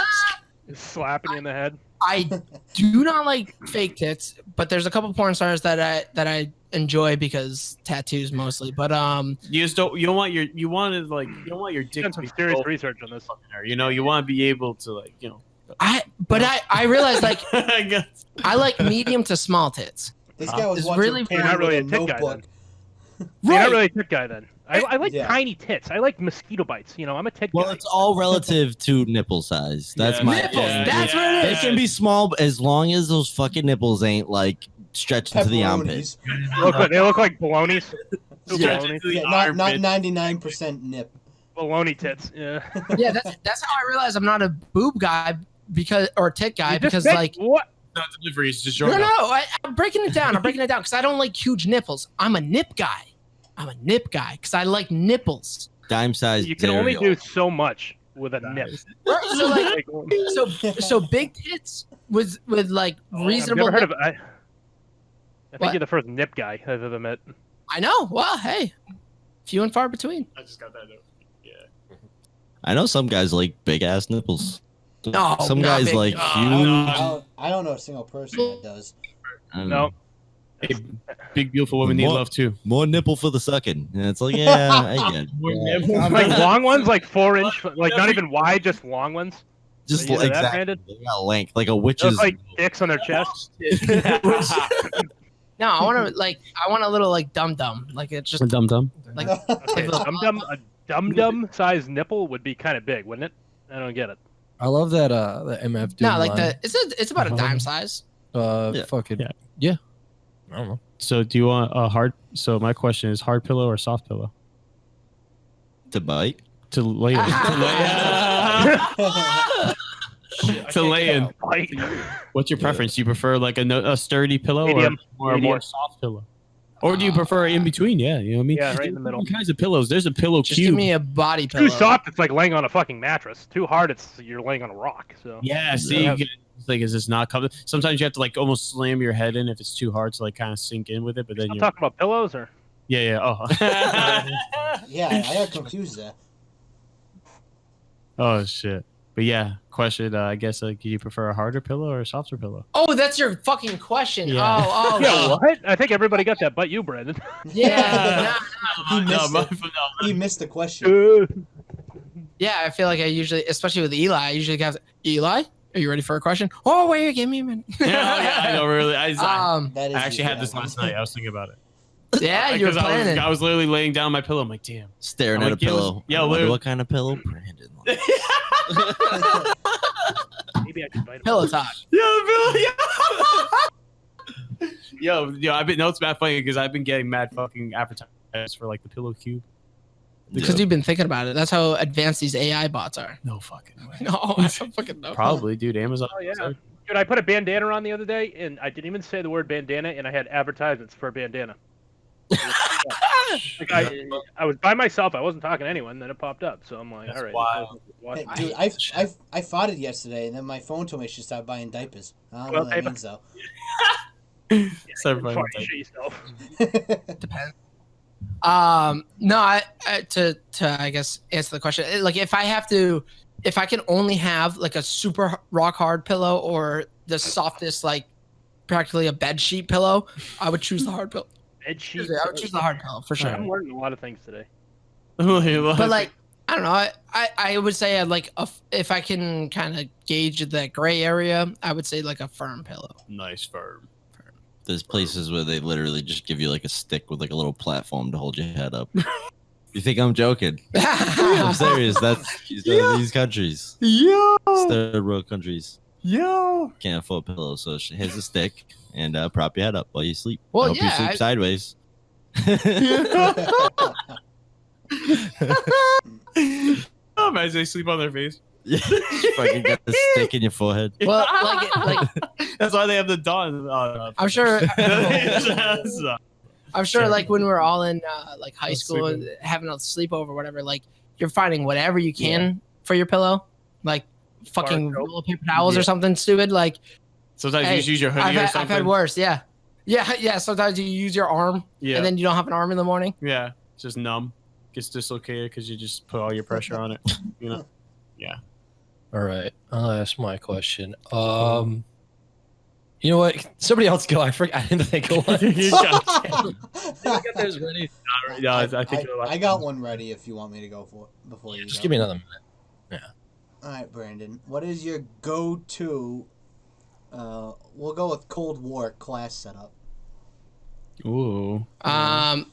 just slapping you in the head. I do not like fake tits, but there's a couple porn stars that I enjoy because tattoos mostly. But you just don't. You don't want your. You want to like. You don't want your dick Done to some be serious full research on this. there. You know. You want to be able to like. You know. I realized like I guess. I like medium to small tits. This guy was It's watching really- porn You're not really with a a tit guy, notebook. So you're not really a tit guy then. I like Yeah. tiny tits. I like mosquito bites. You know, I'm a tit Well, guy. it's all relative to nipple size. That's Yeah. my Nipples, opinion. that's what it They is. can be small but as long as those fucking nipples ain't like stretched into the armpit. Pepperonis. They look like balonies. Two Yeah. balonies. Yeah, not 99% nip. Baloney tits. Yeah. Yeah, that's how I realized I'm not a boob guy or tit guy You just because said- like what? Not delivery. It's just no, your. I'm breaking it down. I'm breaking it down because I don't like huge nipples. I'm a nip guy. I'm a nip guy because I like nipples. Dime size. You can only do so much with a nip. So like so big tits with like reasonable. I've never heard of. I think What? you're the first nip guy I've ever met. I know. Well, hey, few and far between. I just got that note. Yeah. I know some guys like big ass nipples. No, some not guys big. like Oh, huge. I don't know a single person that does. I don't No. know. Hey, big beautiful women need More- love too. More nipple for the sucking. And it's like, yeah, I get it. Like long ones, like 4-inch, like not even wide, just long ones. Just Are you into that, exactly. Brandon? They got length, like a They witch's. look like dicks on their chest. no, I want a little like dum dum. Like it's just Dum dum. like Okay, a dum-dum sized nipple would be kind of big, wouldn't it? I don't get it. I love that the MF dude. no, like line. it's about a dime size. Yeah. Fucking Yeah. yeah. I don't know. So do you want a hard? So my question is hard pillow or soft pillow to bite. to lay in? To lay in. Like, What's your preference? Do you prefer like a sturdy pillow Medium. or a more Medium. soft pillow? Or do you prefer in between? Yeah, you know what I mean? Yeah, right in There's the middle. different kinds of pillows. There's a pillow Just cube. give me a body pillow. too soft, it's like laying on a fucking mattress. Too hard, it's you're laying on a rock. So Yeah, see, Yeah. you can, it's like, is this not coming? Sometimes you have to like almost slam your head in if it's too hard to like kind of sink in with it. But then I'm you, talking about pillows or yeah. Oh, Yeah, I got confused there. oh shit. But yeah, question. I guess do you prefer a harder pillow or a softer pillow? Oh, that's your fucking question. Yeah. Oh, yeah, what? I think everybody got that, but you, Brandon. yeah. He missed no, it. He missed the question. Yeah, I feel like I usually, especially with Eli, I usually have Eli. Are you ready for a question? Oh, wait, give me a minute. yeah, I know. Really, I That is actually had yeah. this last night. I was thinking about it. Yeah, you were Because planning. I was literally laying down my pillow. I'm like, damn. Staring I'm at like, a yeah, pillow. yeah, I wonder literally. what kind of pillow Brandon likes. Maybe I could bite him. Pillow talk. Yo, I've been. No, it's mad funny because I've been getting mad fucking advertisements for like the pillow cube. Because you've been thinking about it. That's how advanced these AI bots are. No fucking way. No, I don't fucking know. Probably, dude. Amazon. Oh yeah. Dude, I put a bandana on the other day, and I didn't even say the word bandana, and I had advertisements for a bandana. Like I was by myself. I wasn't talking to anyone. Then it popped up, so I'm like, That's all right. wild. Hey, dude, I fought it yesterday, and then my phone told me I should start buying diapers. I don't know what that means though. Everybody- Shit yourself. Depends. No, I to I guess answer the question. Like if I can only have like a super rock hard pillow or the softest, like practically a bed sheet pillow, I would choose the hard pillow. Bed sheet. I would choose the hard pillow for sure. I'm learning a lot of things today. But like I don't know, I would say I'd like if I can kind of gauge that gray area, I would say like a firm pillow. nice firm. There's places where they literally just give you like a stick with like a little platform to hold your head up. You think I'm joking? I'm serious. That's these countries. Yo, Third world countries yo. can't afford pillows, so here's a stick and prop your head up while you sleep. Well, I hope you yeah, sleep sideways. Oh, imagine they sleep on their face. Yeah, you fucking got the stick in your forehead. Well, like That's why they have the dawn. I'm sure. So- I'm sure, like when we're all in like high Oh, school, sleeping. having a sleepover, or whatever. Like you're finding whatever you can for your pillow, like fucking Bar soap. roll of paper towels Yeah. or something stupid. Like Sometimes Hey, you just use your hoodie or I've something. had worse. Yeah. Sometimes you use your arm, Yeah, and then you don't have an arm in the morning. yeah. It's just numb. Gets dislocated because you just put all your pressure on it. You know. All right, I'll ask my question. You know what? Somebody else go. I didn't think of one. You got- I got those ready. No, I think I got one ready if you want me to go for it before you Just go. give me another minute. All right, Brandon. What is your go-to? We'll go with Cold War class setup. Ooh. Wow,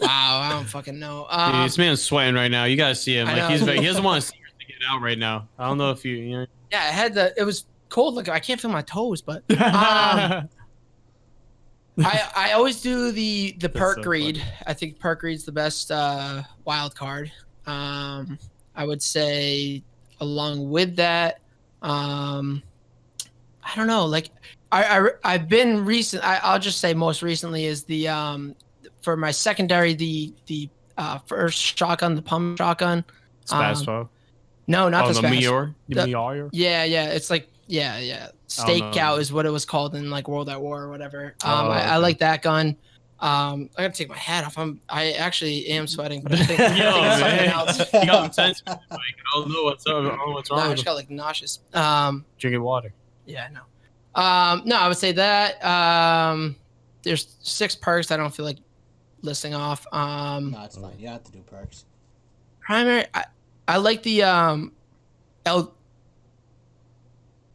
I don't fucking know. Dude, this man's sweating right now. You gotta see him. I Like know. he doesn't want to see her get out right now. I don't know if you know. Yeah, it was cold. Like I can't feel my toes, but I always do the perk so greed. funny. I think perk greed's the best wild card. I would say along with that, I don't know. Like I've been recent. I'll just say most recently is the for my secondary the first shotgun, the pump shotgun. Spaz 12. No, not the the Spaz. Meteor. The The- Meteor. Yeah, it's like Stakeout is what it was called in like World at War or whatever. I like that gun. I gotta take my hat off. I actually am sweating, but I think, I think it's something man. else. You got him tense. Like, I don't know what's up. I don't know what's No, wrong. I with just him. got like nauseous. Drinking water. Yeah, no. No, I would say that. There's 6 perks I don't feel like listing off. No, it's fine. You don't have to do perks. Primary, I like the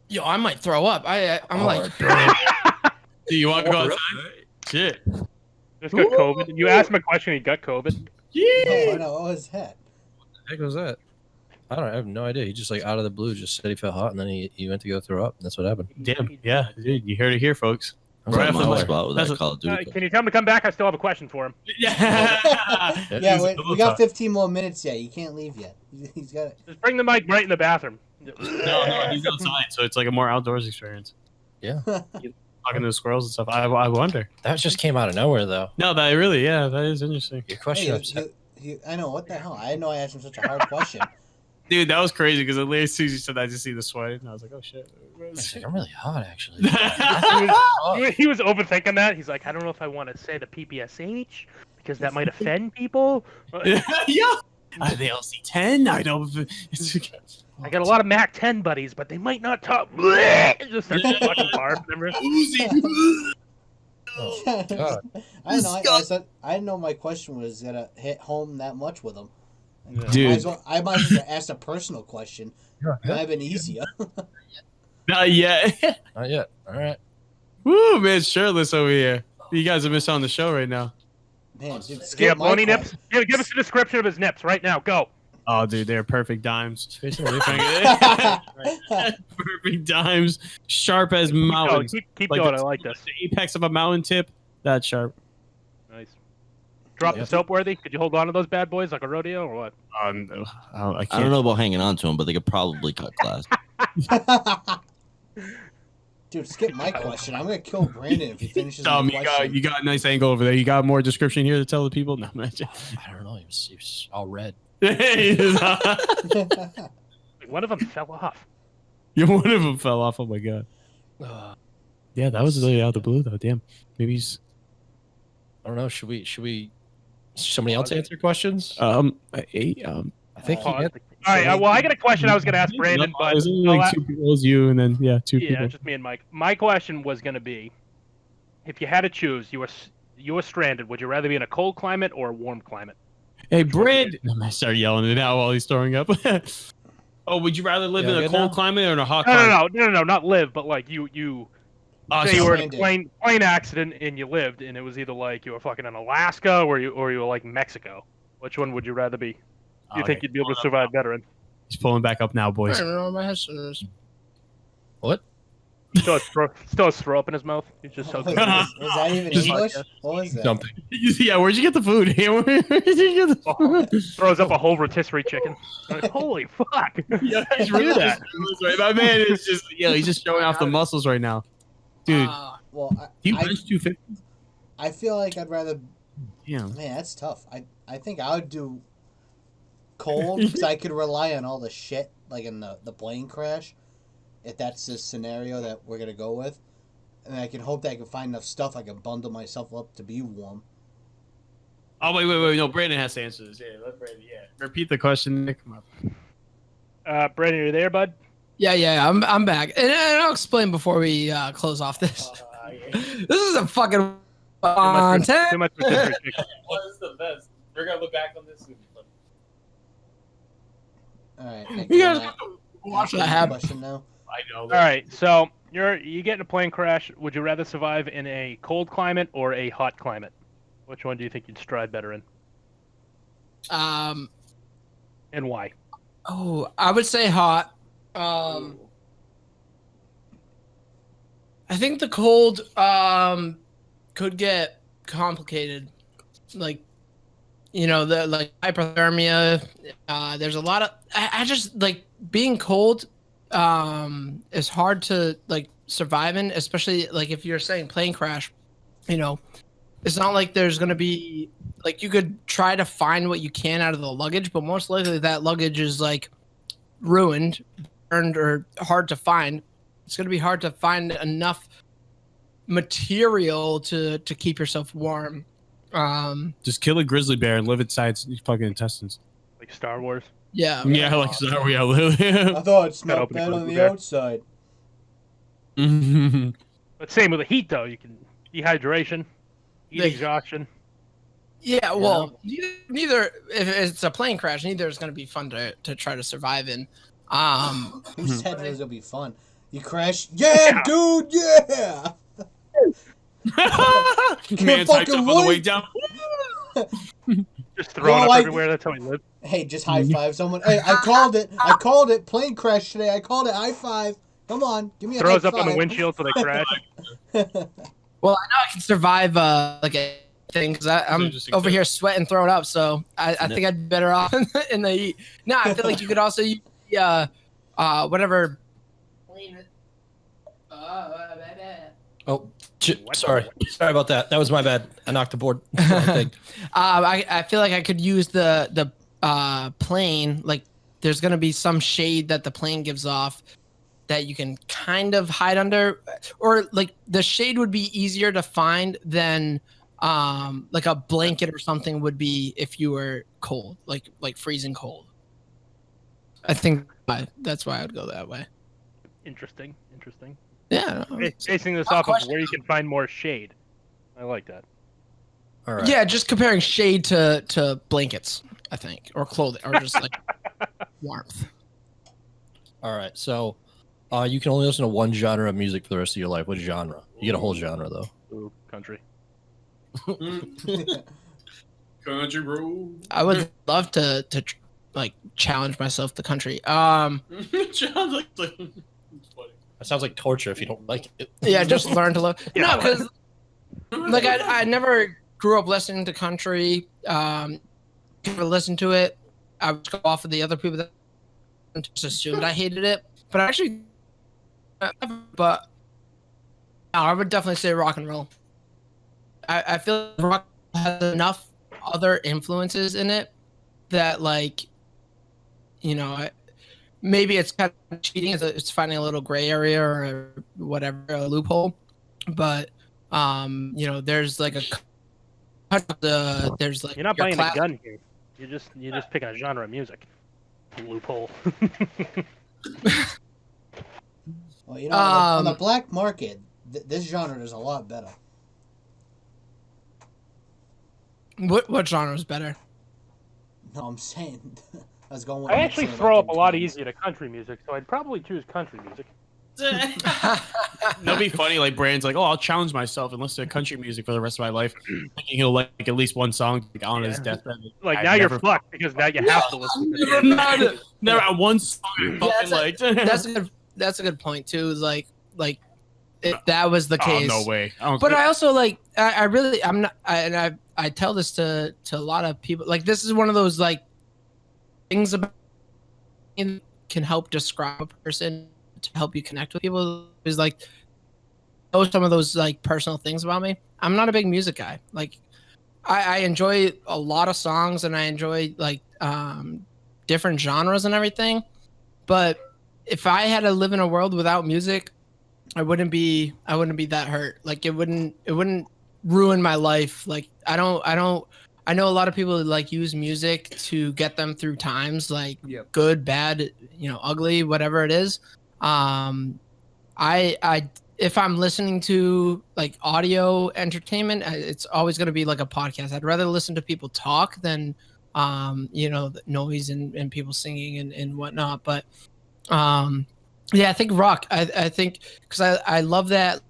Yo, I might throw up. I'm like, Do you want to go outside? Shit. Just got COVID. You asked him a question. He got COVID. Oh, no, what was that? What the heck was that? I have no idea. He just like out of the blue just said he felt hot and then he went to go throw up. And that's what happened. Damn. Yeah, dude. You heard it here, folks. I was at Right my after spot with that's that what- Call of Duty. Can you tell him to come back? I still have a question for him. Yeah. Yeah, we got 15 more minutes yet. You can't leave yet. He's got it. Just bring the mic right in the bathroom. No, he's outside, so it's like a more outdoors experience. Yeah. Talking to the squirrels and stuff. I wonder. That just came out of nowhere though. No, that really, yeah, that is interesting. Your question I know, what the hell? I didn't know I asked him such a hard question. Dude, that was crazy because literally as soon as you said that, I just see the sweat, and I was like, oh shit. I'm really hot actually. He was overthinking that. He's like, I don't know if I want to say the PPSH because that might offend people. Yeah. Are they LC10? I don't. I got a lot of Mac 10 buddies, but they might not talk. Just start fucking barf. Remember? Oh, God. I don't know. I didn't know my question was gonna hit home that much with him. Dude. I might as well ask a personal question. It might have been easier. Not yet. Not yet. All right. Woo, man, shirtless over here. You guys are missing on the show right now. Man, dude, Yeah, skip my bony question. nips. Give us a description of his nips right now. Go. Oh, dude, they're perfect dimes. Facing away from Perfect dimes. Sharp as mountains. Keep Like going. the- I like this. The apex of a mountain tip. That's sharp. Nice. Drop Yeah. the soap worthy. Could you hold on to those bad boys like a rodeo or what? No, I I can't. don't know about hanging on to them, but they could probably cut glass. Dude, skip my question. I'm gonna kill Brandon if he finishes my You question. got a nice angle over there. You got more description here to tell the people? No, man. I don't know. He was all red. One of them fell off. Yeah, one of them fell off. Oh my god. Yeah, that was really out of the blue though. Damn. Maybe he's. I don't know. Should we? Somebody else answer questions? I think he Pause. hit. All right. Well, I got a question I was going to ask Brandon, but There's only like 2 people, it's you, and then two yeah, people. just me and Mike. My question was going to be, if you had to choose, you were stranded. Would you rather be in a cold climate or a warm climate? Hey, Brand! I started yelling it out while he's throwing up. Oh, would you rather live Yeah, in a good cold now? climate or in a hot climate? No, not live, but like you say you were in a stranded. plane accident and you lived, and it was either like you were fucking in Alaska or you were like Mexico. Which one would you rather be? Do you think you'd be able to survive better in? He's pulling back up now, I boys. don't know what my headset is. What? Still has throw up in his mouth. He's just so Was that even Just English? What was that? Something. Yeah, where'd you get the food? Where did you get the food? throws up a whole rotisserie chicken. Like, holy fuck! Yeah, he's Do really that. My man is just he's just showing off the muscles right now, dude. Well, Do you bench 250? I feel like I'd rather. Yeah. Man, that's tough. I think I would do cold because I could rely on all the shit like in the plane crash, if that's the scenario that we're gonna go with, and I can hope that I can find enough stuff I can bundle myself up to be warm. Oh wait, no, Brandon has to answer this. Yeah, let Brandon. Yeah, repeat the question, Nick. Come up. Brandon, are you there, bud? Yeah. I'm back, and I'll explain before we close off this. This is a fucking content. Too much for history chicken. What is the best? We're gonna look back on this. All right, thank You you. guys have to watch that happen. Question now. I know. All right, so you get in a plane crash. Would you rather survive in a cold climate or a hot climate? Which one do you think you'd strive better in? And why? Oh, I would say hot. I think the cold could get complicated, like the like hypothermia. There's a lot of I just like being cold. Is hard to like survive in, especially like if you're saying plane crash. It's not like there's gonna be like you could try to find what you can out of the luggage, but most likely that luggage is like ruined, burned, or hard to find. It's gonna be hard to find enough material to keep yourself warm. Just kill a grizzly bear and live inside its fucking intestines. Like Star Wars? Yeah. Yeah, like Star Wars. I thought it smelled open the bad on grizzly the bear. outside. But same with the heat, though. You can dehydration, heat exhaustion. Yeah, well, neither if it's a plane crash, neither is going to be fun to try to survive in. Who said it was gonna be fun? You crash? Yeah, dude, yeah. Man types up on the way down. Just throwing Yo, up everywhere. That's how we live. Hey, just high five someone. Hey, I called it. I called it. Plane crash today. I called it. High five. Come on, give me a Throws high up on the windshield so they crash. Well, I know I can survive like a thing because I'm over here sweating, throwing up. So I think I'd be better off in the heat. No, I feel like you could also use whatever. Oh, sorry about that. That was my bad. I knocked the board. I feel like I could use the plane. Like, there's gonna be some shade that the plane gives off that you can kind of hide under, or like the shade would be easier to find than like a blanket or something would be if you were cold, like freezing cold. I think that's why I would go that way. Interesting. Yeah. Basing this off of where you can find more shade. I like that. All right. Yeah, just comparing shade to blankets, I think, or clothing, or just like warmth. All right. So, you can only listen to one genre of music for the rest of your life. What genre? You get a whole genre though. Ooh, country. Country road. I would love to like challenge myself to country. That sounds like torture if you don't like it. Yeah, just learn to love. No, because like I never grew up listening to country. Never listened to it. I would go off of the other people that just assumed I hated it, but actually, but no, I would definitely say rock and roll. I feel like rock has enough other influences in it that, like, maybe it's kind of cheating. It's finding a little gray area or whatever, a loophole. But there's like there's like you're not buying a gun here. You're just picking a genre of music. Loophole. Well, on the black market, this genre is a lot better. What genre is better? No, I'm saying I was going. I actually throw up a lot easier to country music, so I'd probably choose country music. That'll be funny. Like Brand's like, oh, I'll challenge myself and listen to country music for the rest of my life. Thinking he'll like at least one song on his deathbed. Like now you're fucked because now you have to listen to it. Never one song. That's a good point too. Is like if that was the case. No way. But I also like I'm not and I tell this to a lot of people. Like, this is one of those like things about can help describe a person to help you connect with people. Is like know some of those like personal things about me. I'm not a big music guy. Like I enjoy a lot of songs and I enjoy like different genres and everything. But if I had to live in a world without music, I wouldn't be that hurt. Like it wouldn't ruin my life. Like I know a lot of people like use music to get them through times, like good, bad, ugly, whatever it is. I if I'm listening to like audio entertainment, it's always going to be like a podcast. I'd rather listen to people talk than the noise and people singing and whatnot. But yeah, I think rock. I think because I love that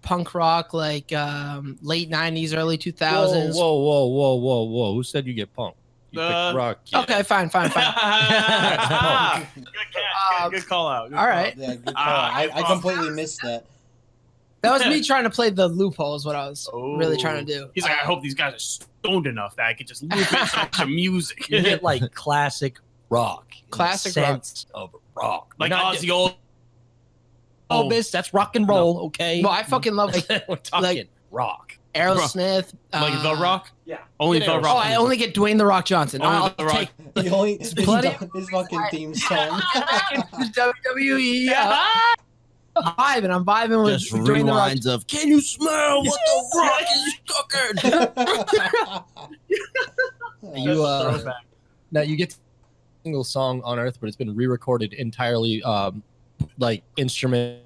punk rock, like late 90s, early 2000s. Whoa! Who said you get punk? You picked rock. Yeah. Okay, fine. Good call out. All right. Yeah, good call. I completely missed that. That was me trying to play the loophole is what I was really trying to do. He's like, I hope these guys are stoned enough that I could just loop in some music. You get like classic rock. Classic rock. Of rock. Like Ozzy old. Elvis, that's rock and roll, okay? Well, I fucking love We're talking rock. Aerosmith. Like The Rock? Yeah. Only Get The Aerosmith. Rock. Oh, I only get Dwayne The Rock Johnson. Only I'll The Rock. take His plenty- fucking theme song. the WWE. I'm vibing with Just Dwayne The Rock. rewinds of, can you smell what the rock is cooking? You now you get a single song on Earth, but it's been re-recorded entirely, like instrument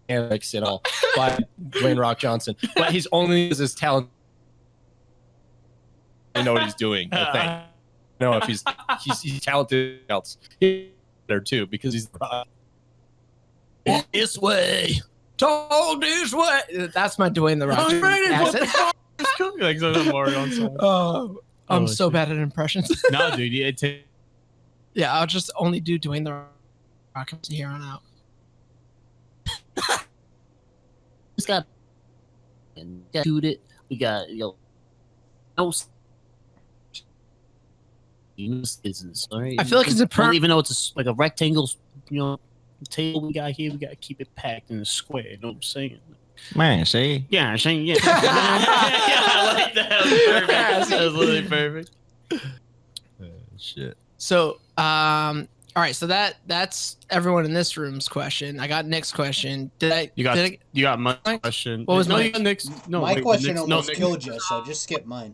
mechanics and all by Dwayne Rock Johnson. But he's only his talent. I know what he's doing. I think. No, if he's talented else there too because he's rock. This way, talk this way. That's my Dwayne The Rock. accent. Like some Mario song. Oh, I'm Oh, so shit. bad at impressions. No, dude, Yeah, I'll just only do Dwayne The Rock from here on out. It's got shoot it. We got no business. All right. I feel like it's a even though it's like a rectangle, table we got here. We got to keep it packed in a square. You know what I'm saying? Man, see? Yeah, I'm saying yeah. yeah, I like that. That was perfect. That was literally perfect. Shit. So, all right. So that's everyone in this room's question. I got Nick's question. You got my question. What was no, my- you got Nick's? No, My wait, question Nick's- almost Nick- killed you, so just skip mine.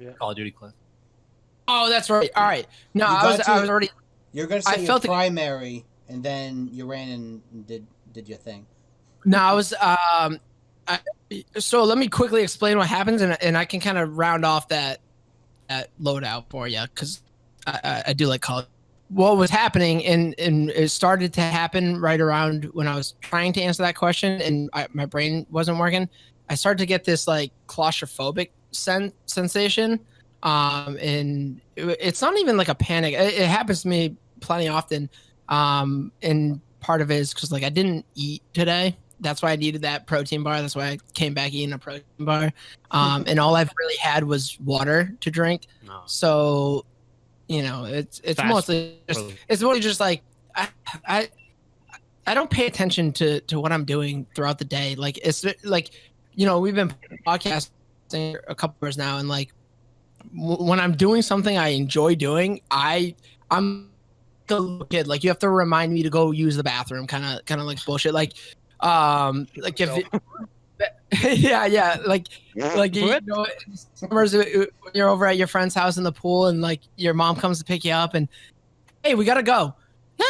Yeah. Call of Duty Cliff. Oh, that's right. All right. No, You I got was to- already. You're gonna I say your felt it- primary, and then you ran and did your thing. No, I was. So let me quickly explain what happens, and I can kind of round off that loadout for you because I do like college. What was happening, and it started to happen right around when I was trying to answer that question, and my brain wasn't working. I started to get this like claustrophobic sensation, and it's not even like a panic. It happens to me plenty often, and part of it is because like I didn't eat today. That's why I needed that protein bar. That's why I came back eating a protein bar. And all I've really had was water to drink. No. So, it's Fast mostly just like I don't pay attention to what I'm doing throughout the day. Like it's like, we've been podcasting a couple hours now, and like when I'm doing something I enjoy doing, I'm the little kid. Like you have to remind me to go use the bathroom, kind of like bullshit. Like if yeah, like summers when you're over at your friend's house in the pool and like your mom comes to pick you up and hey, we gotta go. Yeah,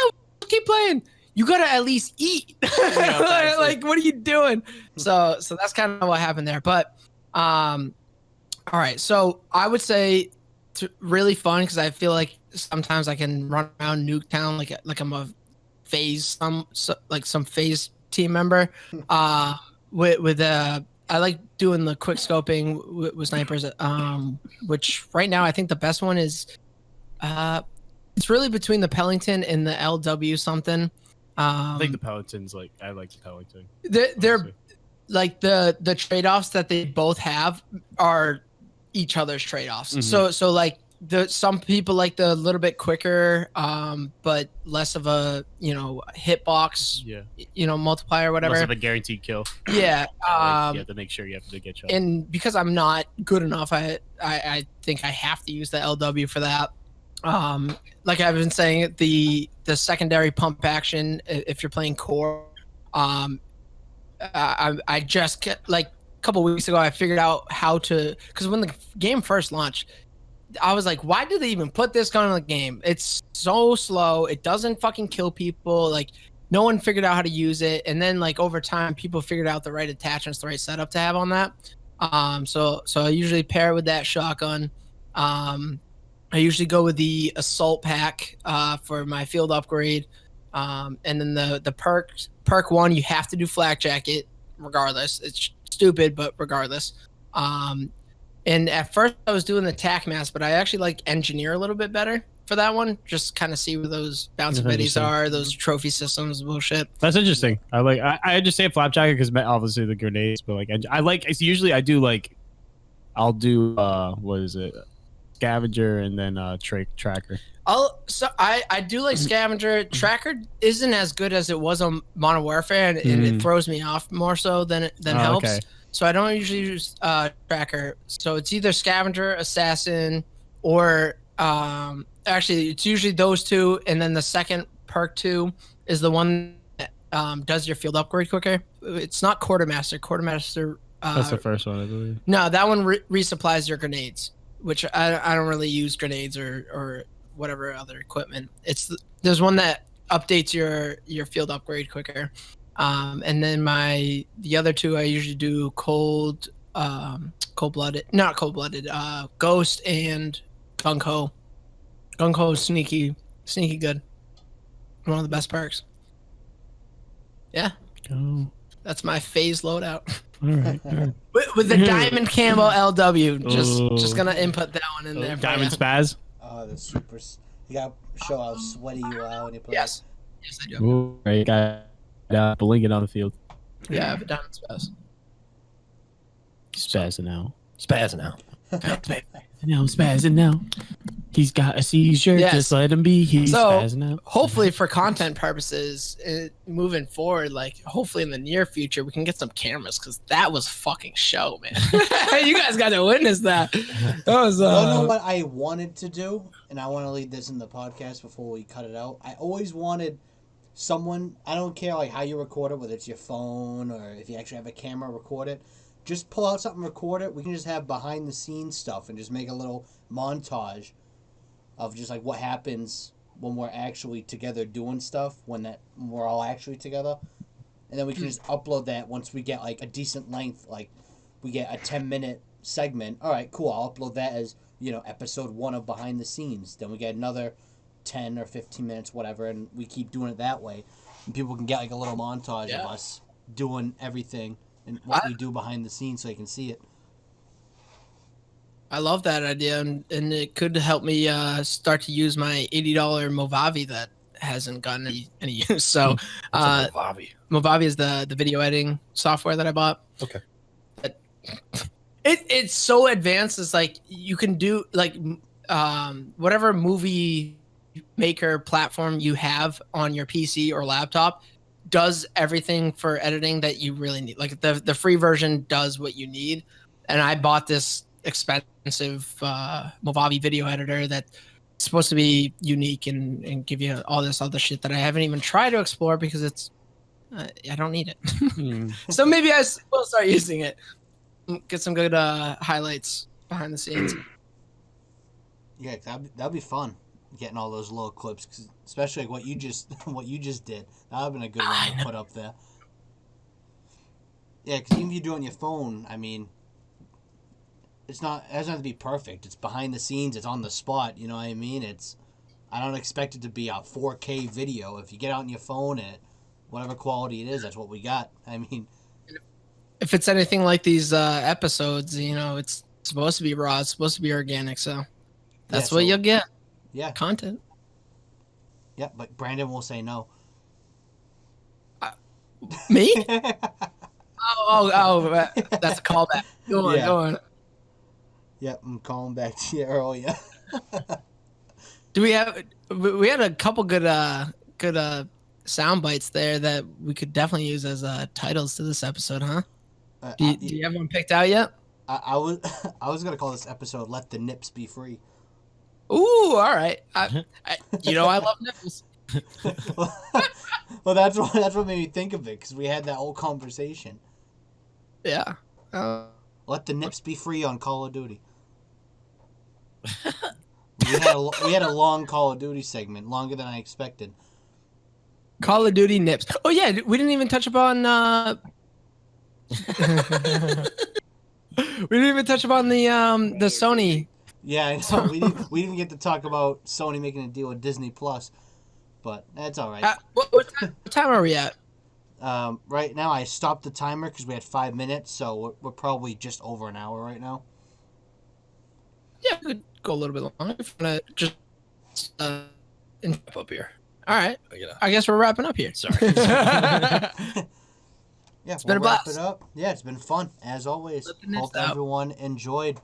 keep playing. You gotta at least eat. Like what are you doing? So that's kind of what happened there. But all right, so I would say really fun because I feel like sometimes I can run around Nuketown like I'm a some phase team member. With I like doing the quick scoping with snipers. Which right now I think the best one is it's really between the Pellington and the LW something. I think the Peloton's like I like the Peloton. They're honestly. like the trade-offs that they both have are each other's trade-offs. Mhm. So like some people like the little bit quicker but less of a hitbox multiplier or whatever. Less of a guaranteed kill. Yeah. You have to make sure you have to get shot. And because I'm not good enough, I think I have to use the LW for that. Like I've been saying, the secondary pump action if you're playing core. I just like a couple weeks ago I figured out how to, because when the game first launched, I was like, why did they even put this gun in the game? It's so slow. It doesn't fucking kill people. Like no one figured out how to use it, and then like over time, people figured out the right attachments, the right setup to have on that. So I usually pair it with that shotgun. I usually go with the assault pack for my field upgrade, and then the perk one, you have to do flak jacket regardless. It's stupid, but regardless. And at first I was doing the tack mask, but I actually like engineer a little bit better for that one. Just kind of see where those bouncy betties are, those trophy systems bullshit. That's interesting. I just say flapjacket because obviously the grenades, but like I like it's usually I do like I'll do what is it, scavenger and then tracker. I do like scavenger. Tracker isn't as good as it was on Modern Warfare, and it throws me off more so than helps. Okay. So I don't usually use tracker. So it's either scavenger, assassin, or actually it's usually those two, and then the second perk 2 is the one that does your field upgrade quicker. It's not quartermaster. Quartermaster. That's the first one, I believe. No, that one resupplies your grenades, which I don't really use grenades or whatever other equipment. There's one that updates your field upgrade quicker. And then the other two I usually do cold-blooded, not cold-blooded, ghost and gung-ho. Gung-ho is sneaky good. One of the best perks. Yeah. Oh. That's my phase loadout. All right. With the diamond camo LW, just gonna input that one in there. Diamond spaz. Oh, the supers. You gotta show how sweaty you are when you play. Yes, I do. Ooh, right, got blinking on the field. Yeah, I have a diamond spaz. Spazzing out. Spazzing out. No, spazzing now. He's got a seizure. Yes. Just let him be. He's spazzing out. Hopefully, for content purposes, moving forward, like hopefully in the near future, we can get some cameras because that was fucking show, man. You guys got to witness that. That was. You know what I wanted to do, and I want to leave this in the podcast before we cut it out. I always wanted someone. I don't care like how you record it, whether it's your phone or if you actually have a camera, record it. Just pull out something, record it. We can just have behind the scenes stuff and just make a little montage of just like what happens when we're actually together doing stuff, when we're all actually together. And then we can just upload that once we get like a decent length, like we get a 10-minute segment. All right, cool. I'll upload that as, episode 1 of behind the scenes. Then we get another 10 or 15 minutes, whatever, and we keep doing it that way. And people can get like a little montage of us doing everything and what we do behind the scenes so they can see it. I love that idea, and it could help me start to use my $80 Movavi that hasn't gotten any use. So, Movavi is the video editing software that I bought. Okay. It's so advanced. It's like you can do like whatever movie maker platform you have on your PC or laptop does everything for editing that you really need. Like the free version does what you need, and I bought this expensive Movavi video editor that's supposed to be unique and give you all this other shit that I haven't even tried to explore because it's I don't need it. So maybe I will start using it. Get some good highlights behind the scenes. Yeah, that'd be fun. Getting all those little clips, 'cause especially like what you just did. That would've been a good one to put up there. Yeah, because even if you do it on your phone, I mean, it doesn't have to be perfect. It's behind the scenes. It's on the spot. You know what I mean? I don't expect it to be a 4K video. If you get out on your phone and whatever quality it is, that's what we got. I mean, if it's anything like these episodes, it's supposed to be raw. It's supposed to be organic. So that's what you'll get. Yeah. Content. Yeah, but Brandon will say no. Me? oh, that's a callback. Go on. Yep, I'm calling back to you earlier. We had a couple good sound bites there that we could definitely use as titles to this episode, huh? Do you have one picked out yet? I was gonna call this episode "Let the Nips Be Free." Ooh, all right. I love nipples. Well, that's what made me think of it because we had that whole conversation. Yeah. Let the nips be free on Call of Duty. we had a long Call of Duty segment, longer than I expected. Call of Duty nips. Oh yeah, we didn't even touch upon. We didn't even touch upon the Sony. Yeah, I know. We didn't even get to talk about Sony making a deal with Disney Plus, but that's all right. What time are we at? Right now, I stopped the timer because we had 5 minutes, so we're probably just over an hour right now. Yeah, we could go a little bit longer if you want to just Wrap up here. All right. I guess we're wrapping up here. Sorry. Yeah, It's been a wrap blast. it up. Yeah, it's been fun as always. Flipping this Hope out. everyone enjoyed.